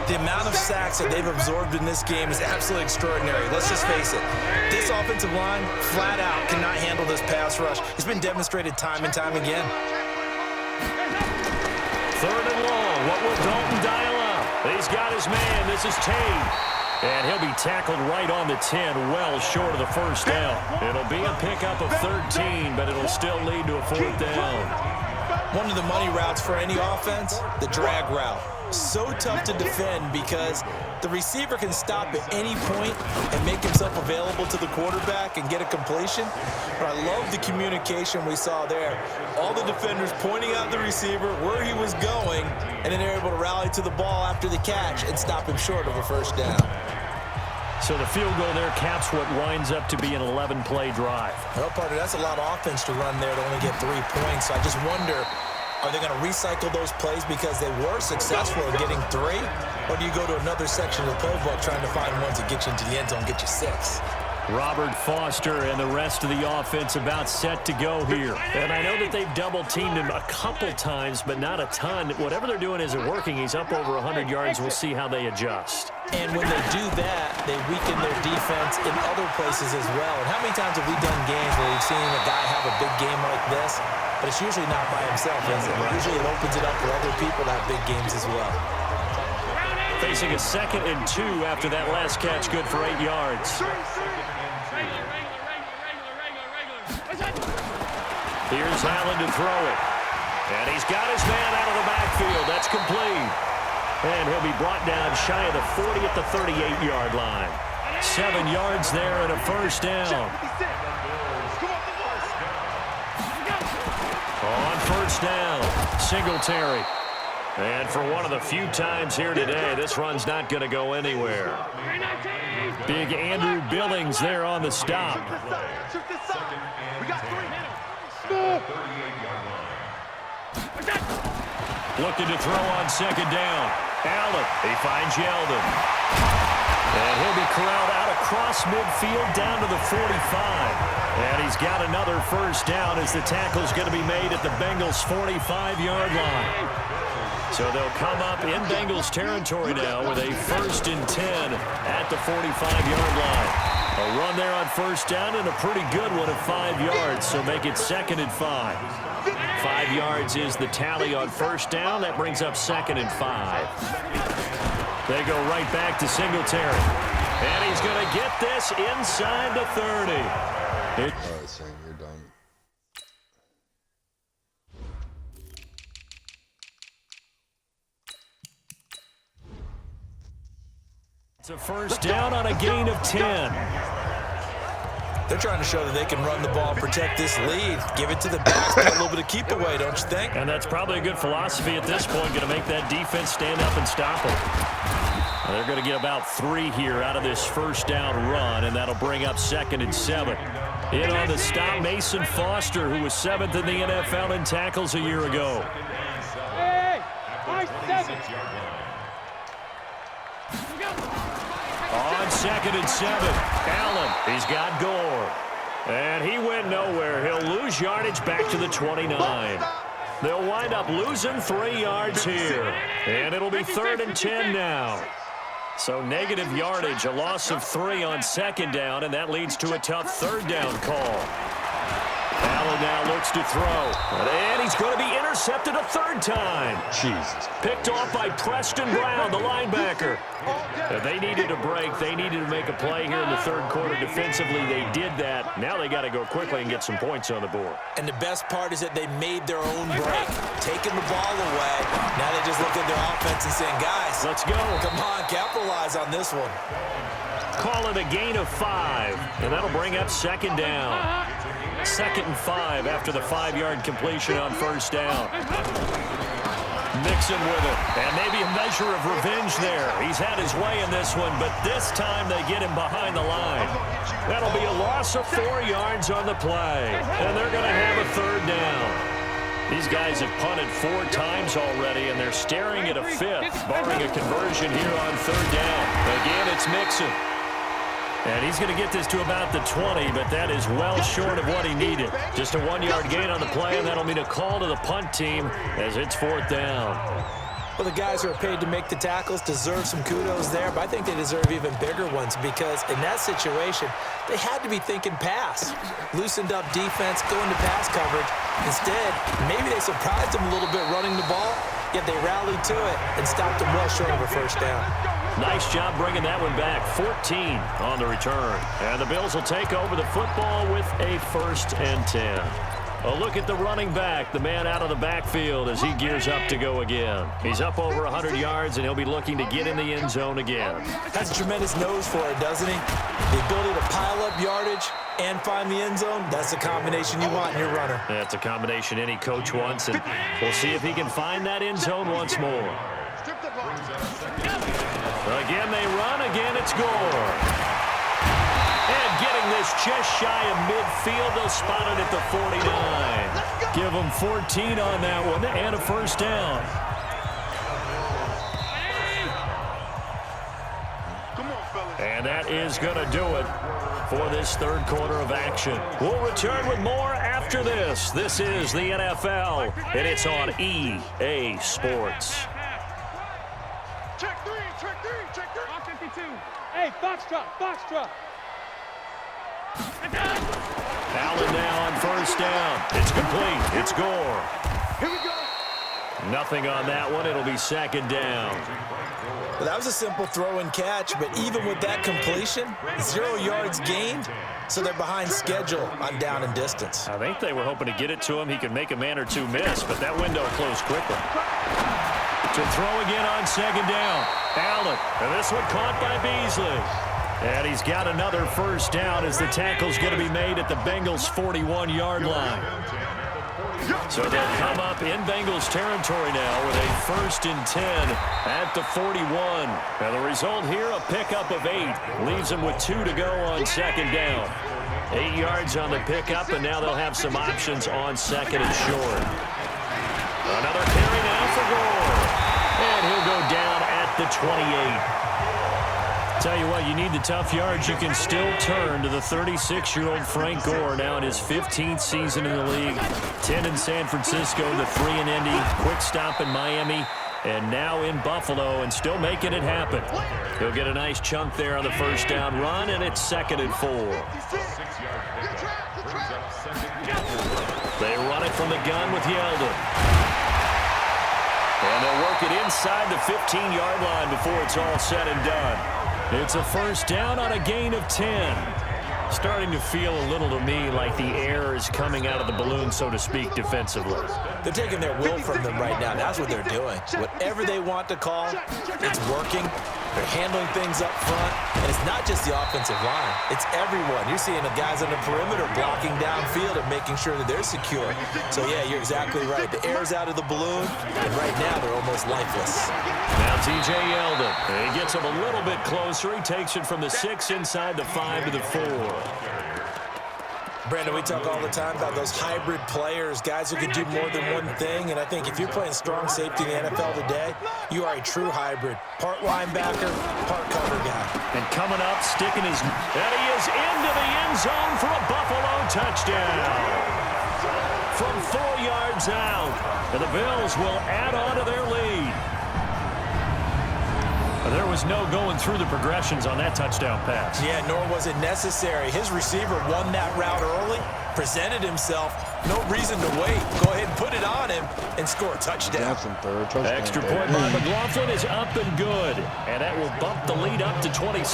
The amount of sacks that they've absorbed in this game is absolutely extraordinary. Let's just face it. This offensive line, flat out, cannot handle this pass rush. It's been demonstrated time and time again. 3rd and long. What will Dalton dial up? He's got his man. This is Tate. And he'll be tackled right on the 10, well short of the 1st down. It'll be a pickup of 13, but it'll still lead to a 4th down. One of the money routes for any offense, the drag route. So tough to defend because the receiver can stop at any point and make himself available to the quarterback and get a completion. But I love the communication we saw there. All the defenders pointing out the receiver, where he was going, and then they're able to rally to the ball after the catch and stop him short of a 1st down. So the field goal there caps what winds up to be an 11-play drive. Well, partner, that's a lot of offense to run there to only get 3 points. So I just wonder, are they going to recycle those plays because they were successful in getting 3? Or do you go to another section of the playbook trying to find ones that get you into the end zone, get you 6? Robert Foster and the rest of the offense about set to go here. And I know that they've double-teamed him a couple times, but not a ton. Whatever they're doing isn't working. He's up over 100 yards. We'll see how they adjust. And when they do that, they weaken their defense in other places as well. And how many times have we done games where we've seen a guy have a big game like this? But it's usually not by himself, is it? Usually it opens it up for other people to have big games as well. Facing a 2nd and 2 after that last catch, good for 8 yards. Here's Allen to throw it. And he's got his man out of the backfield. That's complete. And he'll be brought down shy of the 40 at the 38-yard line. 7 yards there and a 1st down. On 1st down, Singletary. And for one of the few times here today, this run's not going to go anywhere. Big Andrew Billings there on the stop. Looking to throw on 2nd down. Allen, he finds Yeldon. And he'll be corralled out across midfield down to the 45. And he's got another 1st down as the tackle's going to be made at the Bengals' 45-yard line. So they'll come up in Bengals territory now with a 1st and 10 at the 45-yard line. A run there on 1st down and a pretty good one of 5 yards, so make it 2nd and 5. 5 yards is the tally on 1st down. That brings up 2nd and 5. They go right back to Singletary. And he's going to get this inside the 30. All right, Sam, you're done. a first down on a gain of 10. They're trying to show that they can run the ball, protect this lead, give it to the backs, get a little bit of keep away, don't you think? And that's probably a good philosophy at this point, going to make that defense stand up and stop them. They're going to get about 3 here out of this first down run, and that'll bring up 2nd and 7. In on the stop, Mason Foster, who was 7th in the NFL in tackles a year ago. On 2nd and 7, Allen, he's got Gore. And he went nowhere. He'll lose yardage back to the 29. They'll wind up losing 3 yards here. And it'll be 3rd and 10 now. So negative yardage, a loss of 3 on 2nd down, and that leads to a tough 3rd down call. Allen now looks to throw. And he's going to be intercepted a 3rd time. Jesus. Picked off by Preston Brown, the linebacker. They needed a break. They needed to make a play here in the 3rd quarter defensively. They did that. Now they got to go quickly and get some points on the board. And the best part is that they made their own break, taking the ball away. Now they just look at their offense and saying, guys, let's go. Come on, capitalize on this one. Call it a gain of 5, and that'll bring up 2nd down. 2nd and 5 after the 5-yard completion on 1st down. Mixon with it, and maybe a measure of revenge there. He's had his way in this one, but this time they get him behind the line. That'll be a loss of 4 yards on the play, and they're going to have a 3rd down. These guys have punted 4 times already, and they're staring at a 5th, barring a conversion here on 3rd down. Again, it's Mixon. And he's going to get this to about the 20, but that is well short of what he needed. Just a 1-yard gain on the play, and that'll mean a call to the punt team as it's 4th down. Well, the guys who are paid to make the tackles deserve some kudos there, but I think they deserve even bigger ones because in that situation, they had to be thinking pass. Loosened up defense, going to pass coverage. Instead, maybe they surprised them a little bit running the ball, yet they rallied to it and stopped them well short of a 1st down. Nice job bringing that one back. 14 on the return. And the Bills will take over the football with a 1st and 10. A look at the running back, the man out of the backfield as he gears up to go again. He's up over 100 yards, and he'll be looking to get in the end zone again. Has a tremendous nose for it, doesn't he? The ability to pile up yardage and find the end zone, that's the combination you want in your runner. That's a combination any coach wants, and we'll see if he can find that end zone once more. Again, they run. Again, it's Gore. And getting this just shy of midfield, they'll spot it at the 49. Give them 14 on that one and a 1st down. And that is going to do it for this 3rd quarter of action. We'll return with more after this. This is the NFL, and it's on EA Sports. Check 3, check 3, check 3. 52. Hey, Foxtrot. Allen now on 1st down. It's complete. It's Gore. Here we go. Nothing on that one. It'll be 2nd down. Well, that was a simple throw and catch, but even with that completion, 0 yards gained, so they're behind schedule on down and distance. I think they were hoping to get it to him. He could make a man or 2 miss, but that window closed quickly. To throw again on 2nd down. Allen, and this one caught by Beasley. And he's got another 1st down as the tackle's going to be made at the Bengals' 41-yard line. So they'll come up in Bengals territory now with a 1st and 10 at the 41. And the result here, a pickup of 8. Leaves them with 2 to go on 2nd down. 8 yards on the pickup, and now they'll have some options on 2nd and short. Another carry now for Gore. And he'll go down at the 28. Tell you what, you need the tough yards. You can still turn to the 36-year-old Frank Gore, now in his 15th season in the league. 10 in San Francisco, the 3 in Indy, quick stop in Miami, and now in Buffalo, and still making it happen. He'll get a nice chunk there on the 1st down run, and it's 2nd and 4. They run it from the gun with Yeldon. And they'll work it inside the 15-yard line before it's all said and done. It's a 1st down on a gain of 10. Starting to feel a little to me like the air is coming out of the balloon, so to speak, defensively. They're taking their will from them right now. That's what they're doing. Whatever they want to call, it's working. They're handling things up front, and it's not just the offensive line. It's everyone. You're seeing the guys on the perimeter blocking downfield and making sure that they're secure. So, yeah, you're exactly right. The air's out of the balloon, and right now they're almost lifeless. Now T.J. Yeldon. He gets him a little bit closer. He takes it from the 6 inside the 5 to the 4. Brandon, we talk all the time about those hybrid players, guys who can do more than one thing, and I think if you're playing strong safety in the NFL today, you are a true hybrid. Part linebacker, part cover guy. And coming up, sticking his... And he is into the end zone for a Buffalo touchdown. From 4 yards out, and the Bills will add on to their lead. There was no going through the progressions on that touchdown pass. Yeah, nor was it necessary. His receiver won that route early, presented himself. No reason to wait. Go ahead and put it on him and score a touchdown. Johnson, third touchdown. Extra point by McLaughlin is up and good. And that will bump the lead up to 26.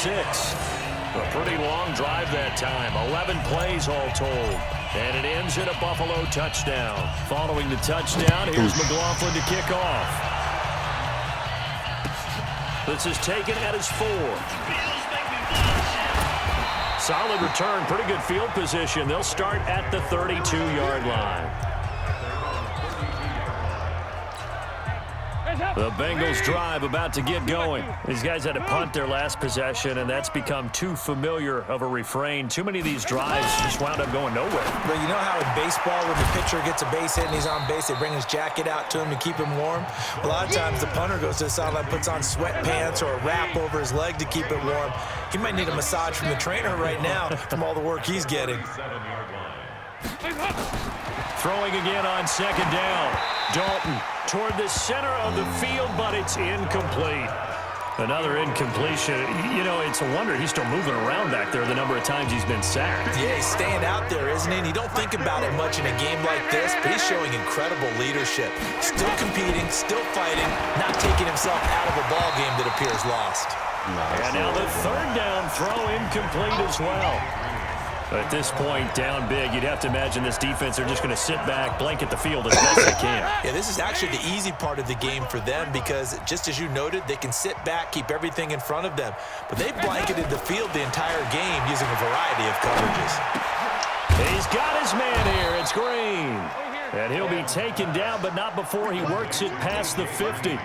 A pretty long drive that time. 11 plays all told. And it ends in a Buffalo touchdown. Following the touchdown, here's McLaughlin to kick off. This is taken at his 4. Solid return, pretty good field position. They'll start at the 32-yard line. The Bengals drive about to get going. These guys had to punt their last possession, and that's become too familiar of a refrain. Too many of these drives just wound up going nowhere. But you know how in baseball, when the pitcher gets a base hit and he's on base, they bring his jacket out to him to keep him warm? A lot of times the punter goes to the sideline, puts on sweatpants or a wrap over his leg to keep it warm. He might need a massage from the trainer right now from all the work he's getting. Throwing again on second down. Dalton toward the center of the field, but it's incomplete. Another incompletion. You know, it's a wonder he's still moving around back there the number of times he's been sacked. Yeah, he's staying out there, isn't he? And you don't think about it much in a game like this, but he's showing incredible leadership. Still competing, still fighting, not taking himself out of a ball game that appears lost. And now the third down throw incomplete as well. At this point, down big, you'd have to imagine this defense, they're just going to sit back, blanket the field as best they can. Yeah, this is actually the easy part of the game for them because, just as you noted, they can sit back, keep everything in front of them. But they've blanketed the field the entire game using a variety of coverages. He's got his man here. It's Green. And he'll be taken down, but not before he works it past the 50.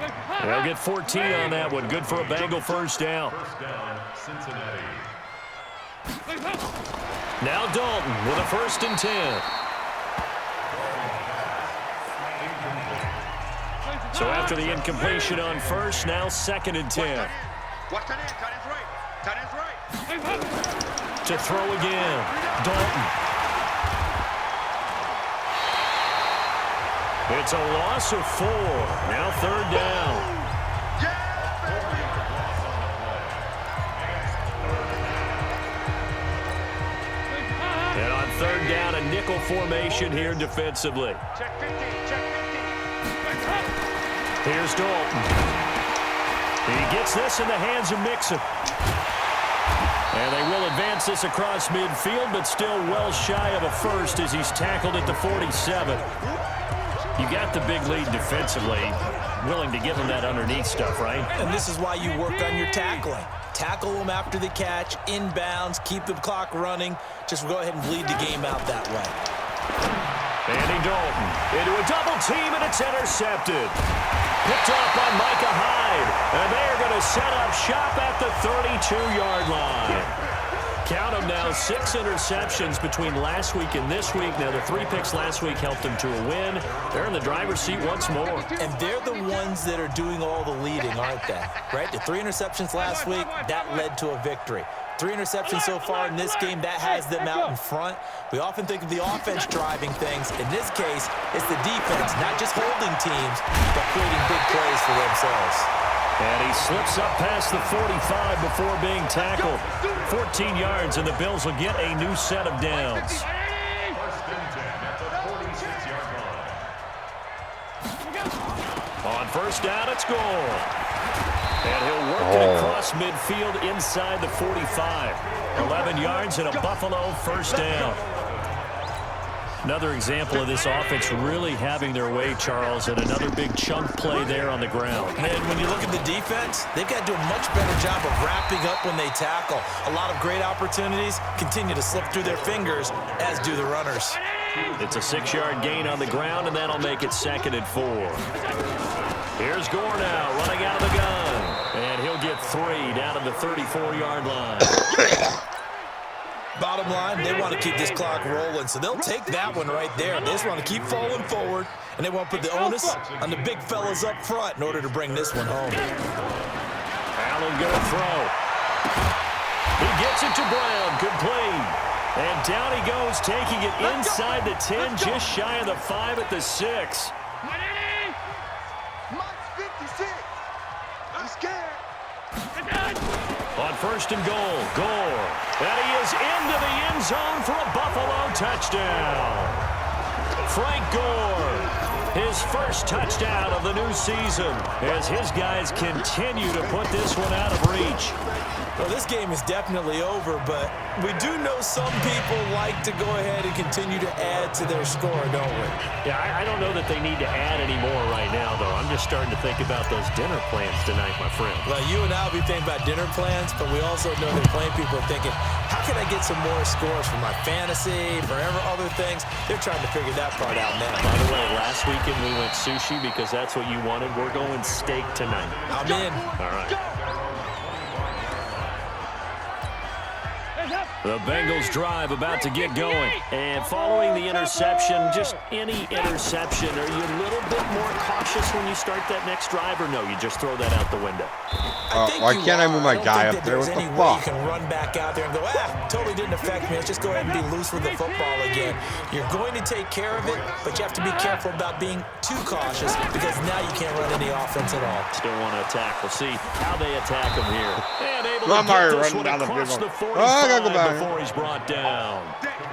They'll get 14 on that one. Good for a Bengal first down. Cincinnati. Now Dalton with a 1st and 10. So after the incompletion on first, now 2nd and 10. Watch tight end. Tight end's right. Tight end's right. To throw again. Dalton. It's a loss of 4. Now 3rd down. And on 3rd down, a nickel formation here defensively. Check 15, check 15. Here's Dalton. He gets this in the hands of Mixon. And they will advance this across midfield, but still well shy of a first as he's tackled at the 47. You got the big lead defensively, willing to give him that underneath stuff, right? And this is why you work on your tackling. Tackle them after the catch, inbounds, keep the clock running. Just go ahead and bleed the game out that way. Andy Dalton into a double team, and it's intercepted. Picked off by Micah Hyde. And they're going to set up shop at the 32-yard line. Count them now, 6 interceptions between last week and this week. Now, the 3 picks last week helped them to a win. They're in the driver's seat once more. And they're the ones that are doing all the leading, aren't they? Right? The 3 interceptions last week, that led to a victory. 3 interceptions so far in this game, that has them out in front. We often think of the offense driving things. In this case, it's the defense, not just holding teams, but creating big plays for themselves. And he slips up past the 45 before being tackled. 14 yards, and the Bills will get a new set of downs. 1st and 10 at the 46-yard line. On 1st down, it's Gore. And he'll work it across midfield inside the 45. 11 yards and a Buffalo 1st down. Another example of this offense really having their way, Charles, and another big chunk play there on the ground. And when you look at the defense, they've got to do a much better job of wrapping up when they tackle. A lot of great opportunities continue to slip through their fingers, as do the runners. It's a 6-yard gain on the ground, and that'll make it 2nd and 4. Here's Gore now, running out of the gun. And he'll get 3 down to the 34-yard line. Bottom line, they want to keep this clock rolling, so they'll take that one right there. They just want to keep falling forward, and they want to put the onus on the big fellas up front in order to bring this one home. Allen going to throw. He gets it to Brown, complete. And down he goes, taking it inside the 10, just shy of the 5 at the 6. Mike's 56. I'm scared. On 1st and goal, Gore. And he is into the end zone for a Buffalo touchdown. Frank Gore, his first touchdown of the new season, as his guys continue to put this one out of reach. Well, this game is definitely over, but we do know some people like to go ahead and continue to add to their score, don't we? Yeah, I don't know that they need to add any more right now, though. I'm just starting to think about those dinner plans tonight, my friend. Well, you and I will be thinking about dinner plans, but we also know that plenty of people are thinking, how can I get some more scores for my fantasy, for other things? They're trying to figure that part out now. By the way, last weekend we went sushi because that's what you wanted. We're going steak tonight. I'm in. All right. The Bengals drive about to get going. And following the interception, just any interception, are you a little bit more cautious when you start that next drive, or no, you just throw that out the window? Why can't I move my guy up there? What the fuck? You can run back out there and go, totally didn't affect me. Let's just go ahead and be loose with the football again. You're going to take care of it, but you have to be careful about being too cautious because now you can't run any offense at all. Still want to attack. We'll see how they attack him here. And able to I'm get already this running one down the across field. the 45 I gotta go back. before he's brought down.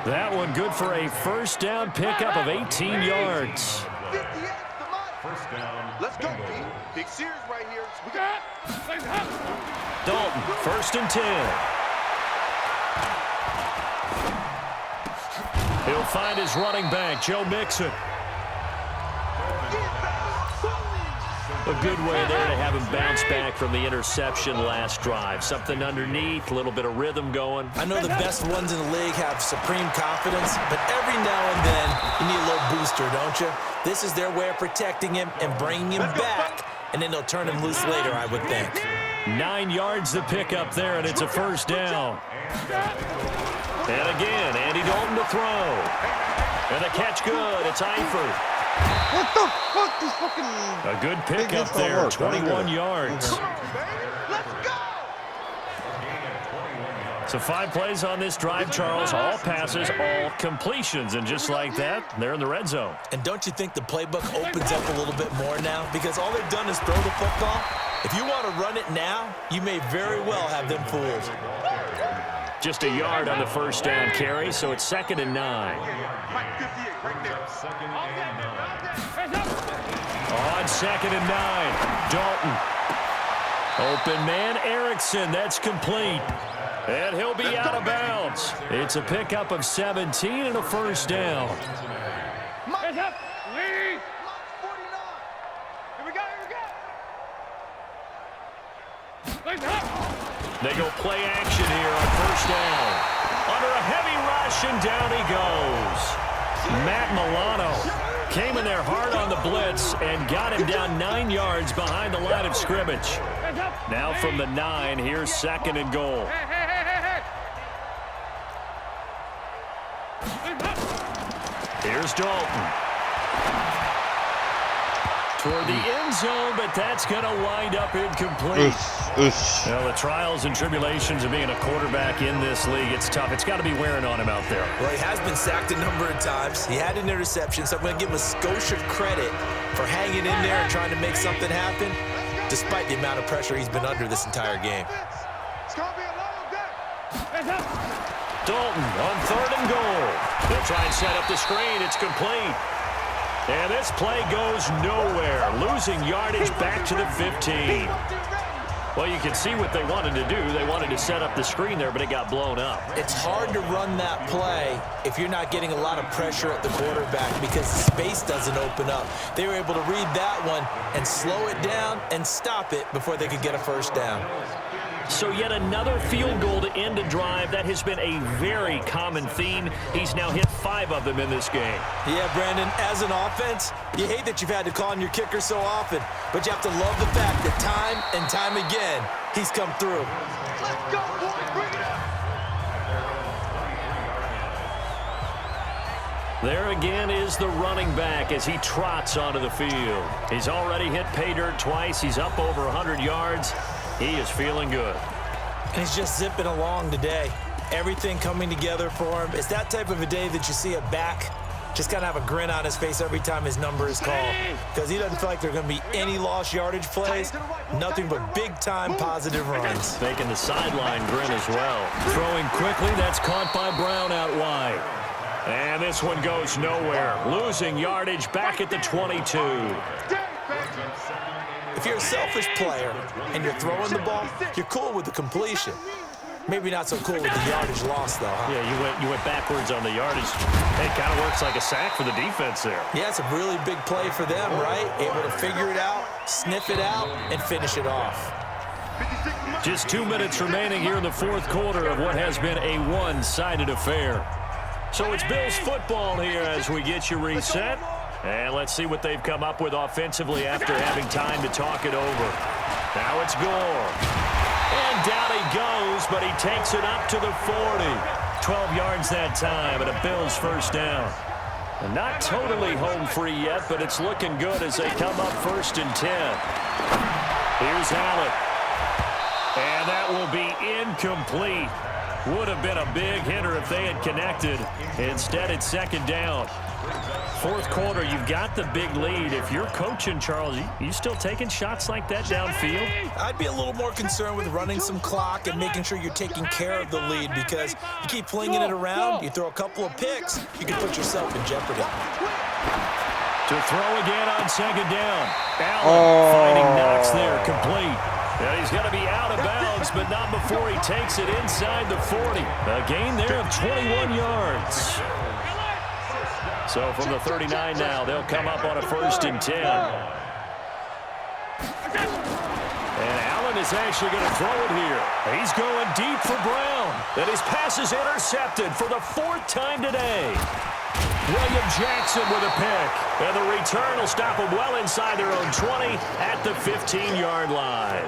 That one good for a first down pickup of 18 yards. 58 to Mike. First down. Let's go, Pete. Big series right here. We got Dalton, 1st and 10. He'll find his running back, Joe Mixon. A good way there to have him bounce back from the interception last drive. Something underneath, a little bit of rhythm going. I know the best ones in the league have supreme confidence, but every now and then you need a little booster, don't you? This is their way of protecting him and bringing him back, and then they'll turn him loose later, I would think. 9 yards to pick up there, and it's a first down. And again, Andy Dalton to throw. And the catch good. It's Eifert. What the fuck? This fucking... A good pickup there, 21 yards. Let's go. So 5 plays on this drive, Charles. All passes, all completions. And just like that, they're in the red zone. And don't you think the playbook opens up a little bit more now? Because all they've done is throw the football. If you want to run it now, you may very well have them fooled. Just a yard on the first down carry, so it's 2nd and 9. Mike 58 right there. Second and 9. On 2nd and 9, Dalton. Open man, Erickson. That's complete. And he'll be out of bounds. It's a pickup of 17 and a first down. Mike, lead. Mike 49. Here we go. They go play action here on first down. Under a heavy rush, and down he goes. Matt Milano came in there hard on the blitz and got him down 9 yards behind the line of scrimmage. Now from the 9, here's 2nd and goal. Here's Dalton. Toward the end zone, but that's going to wind up incomplete. Well, the trials and tribulations of being a quarterback in this league, it's tough. It's got to be wearing on him out there. Well, he has been sacked a number of times. He had an interception, so I'm going to give him a skosh of credit for hanging in there and trying to make something happen, despite the amount of pressure he's been under this entire game. It's going to be a long day. Dalton on 3rd and goal. They'll try and set up the screen. It's complete. And this play goes nowhere, losing yardage back to the 15. Well, you can see what they wanted to do. They wanted to set up the screen there, but it got blown up. It's hard to run that play if you're not getting a lot of pressure at the quarterback because the space doesn't open up. They were able to read that one and slow it down and stop it before they could get a first down. So yet another field goal to end a drive. That has been a very common theme. He's now hit 5 of them in this game. Yeah, Brandon, as an offense, you hate that you've had to call on your kicker so often, but you have to love the fact that time and time again, he's come through. Let's go, boy. Bring it up. There again is the running back as he trots onto the field. He's already hit pay dirt twice. He's up over 100 yards. He is feeling good. And he's just zipping along today. Everything coming together for him. It's that type of a day that you see a back just kind of have a grin on his face every time his number is called because he doesn't feel like there are going to be any lost yardage plays, nothing but big-time positive runs. Making the sideline grin as well. Throwing quickly, that's caught by Brown out wide. And this one goes nowhere. Losing yardage back at the 22. If you're a selfish player and you're throwing the ball, you're cool with the completion. Maybe not so cool with the yardage loss, though, huh? Yeah, you went backwards on the yardage. It kind of works like a sack for the defense there. Yeah, it's a really big play for them, right? Able to figure it out, sniff it out, and finish it off. Just 2 minutes remaining here in the fourth quarter of what has been a one-sided affair. So it's Bills football here as we get you reset. And let's see what they've come up with offensively after having time to talk it over. Now it's Gore. And down he goes, but he takes it up to the 40. 12 yards that time and a Bills first down. And not totally home free yet, but it's looking good as they come up 1st and 10. Here's Allen. And that will be incomplete. Would have been a big hitter if they had connected. Instead, it's 2nd down. Fourth quarter, you've got the big lead. If you're coaching, Charles, you still taking shots like that downfield? I'd be a little more concerned with running some clock and making sure you're taking care of the lead because you keep flinging it around, you throw a couple of picks, you can put yourself in jeopardy. To throw again on 2nd down. Allen finding Knox there, complete. And he's going to be out of bounds, but not before he takes it inside the 40. A gain there of 21 yards. So from the 39 now, they'll come up on a 1st and 10. And Allen is actually going to throw it here. He's going deep for Brown. And his pass is intercepted for the 4th time today. William Jackson with a pick. And the return will stop them well inside their own 20 at the 15-yard line.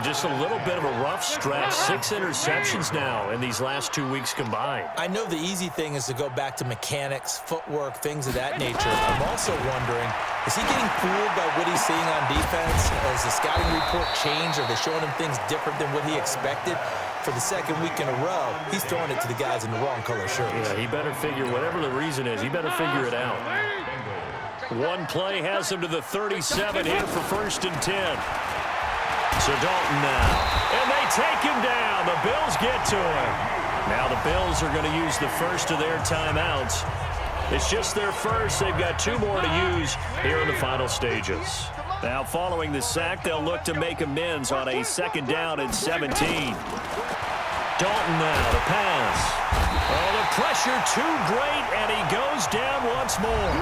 Just a little bit of a rough stretch. 6 interceptions now in these last 2 weeks combined. I know the easy thing is to go back to mechanics, footwork, things of that nature. I'm also wondering, is he getting fooled by what he's seeing on defense? Has the scouting report changed? Are they showing him things different than what he expected? For the 2nd week in a row, he's throwing it to the guys in the wrong color shirts. Yeah, he better figure, whatever the reason is, he better figure it out. One play has him to the 37 here for 1st and 10. So Dalton now. And they take him down. The Bills get to him. Now the Bills are going to use the first of their timeouts. It's just their first. They've got 2 more to use here in the final stages. Now following the sack, they'll look to make amends on a 2nd down and 17. Dalton now, the pass. Oh, the pressure too great, and he goes down once more.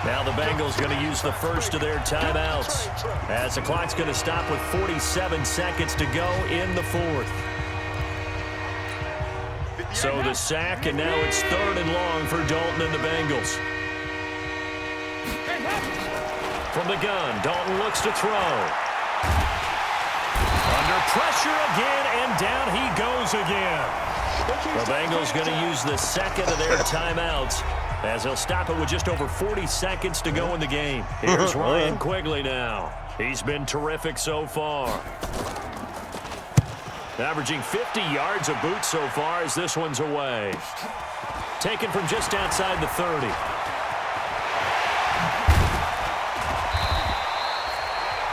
Now the Bengals going to use the first of their timeouts as the clock's going to stop with 47 seconds to go in the 4th. So the sack, and now it's 3rd and long for Dalton and the Bengals. From the gun, Dalton looks to throw. Under pressure again, and down he goes again. The Bengals going to use the 2nd of their timeouts as they'll stop it with just over 40 seconds to go in the game. Here's Ryan Quigley now. He's been terrific so far. Averaging 50 yards a boot so far as this one's away. Taken from just outside the 30.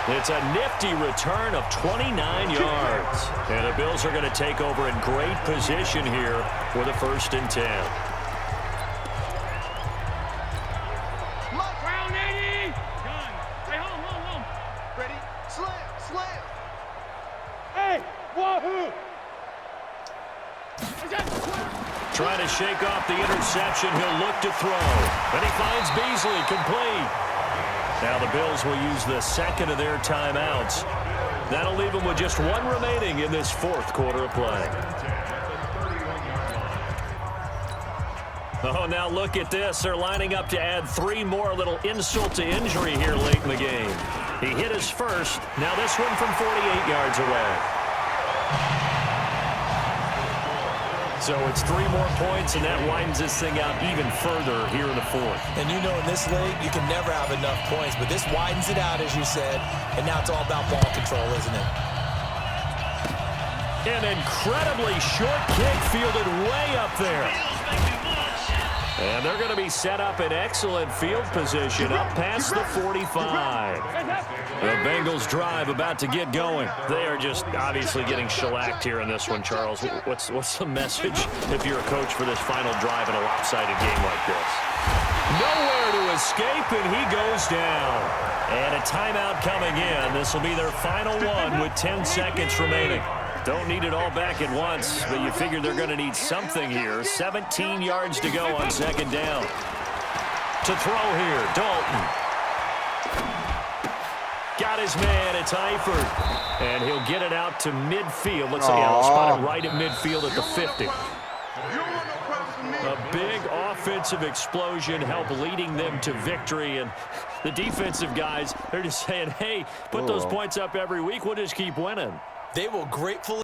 It's a nifty return of 29 yards. And the Bills are going to take over in great position here with a 1st and 10. Ready? Slam, slam. Trying to shake off the interception. He'll look to throw. And he finds Beasley complete. Now the Bills will use the second of their timeouts. That'll leave them with just one remaining in this fourth quarter of play. Oh, now look at this. They're lining up to add 3 more, a little insult to injury here late in the game. He hit his first. Now this one from 48 yards away. So it's 3 more points, and that widens this thing out even further here in the fourth. And you know in this league, you can never have enough points, but this widens it out, as you said, and now it's all about ball control, isn't it? An incredibly short kick fielded way up there. And they're going to be set up in excellent field position up past the 45. The Bengals drive about to get going. They are just obviously getting shellacked here in this one, Charles. What's the message if you're a coach for this final drive in a lopsided game like this? Nowhere to escape, and he goes down. And a timeout coming in. This will be their final one with 10 seconds remaining. Don't need it all back at once, but you figure they're going to need something here. 17 yards to go on second down. To throw here, Dalton. Got his man, it's Eifert. And he'll get it out to midfield. Let's see, I'll spot it right at midfield at the 50. A big offensive explosion helped leading them to victory. And the defensive guys, they're just saying, hey, put those points up every week. We'll just keep winning. They will gratefully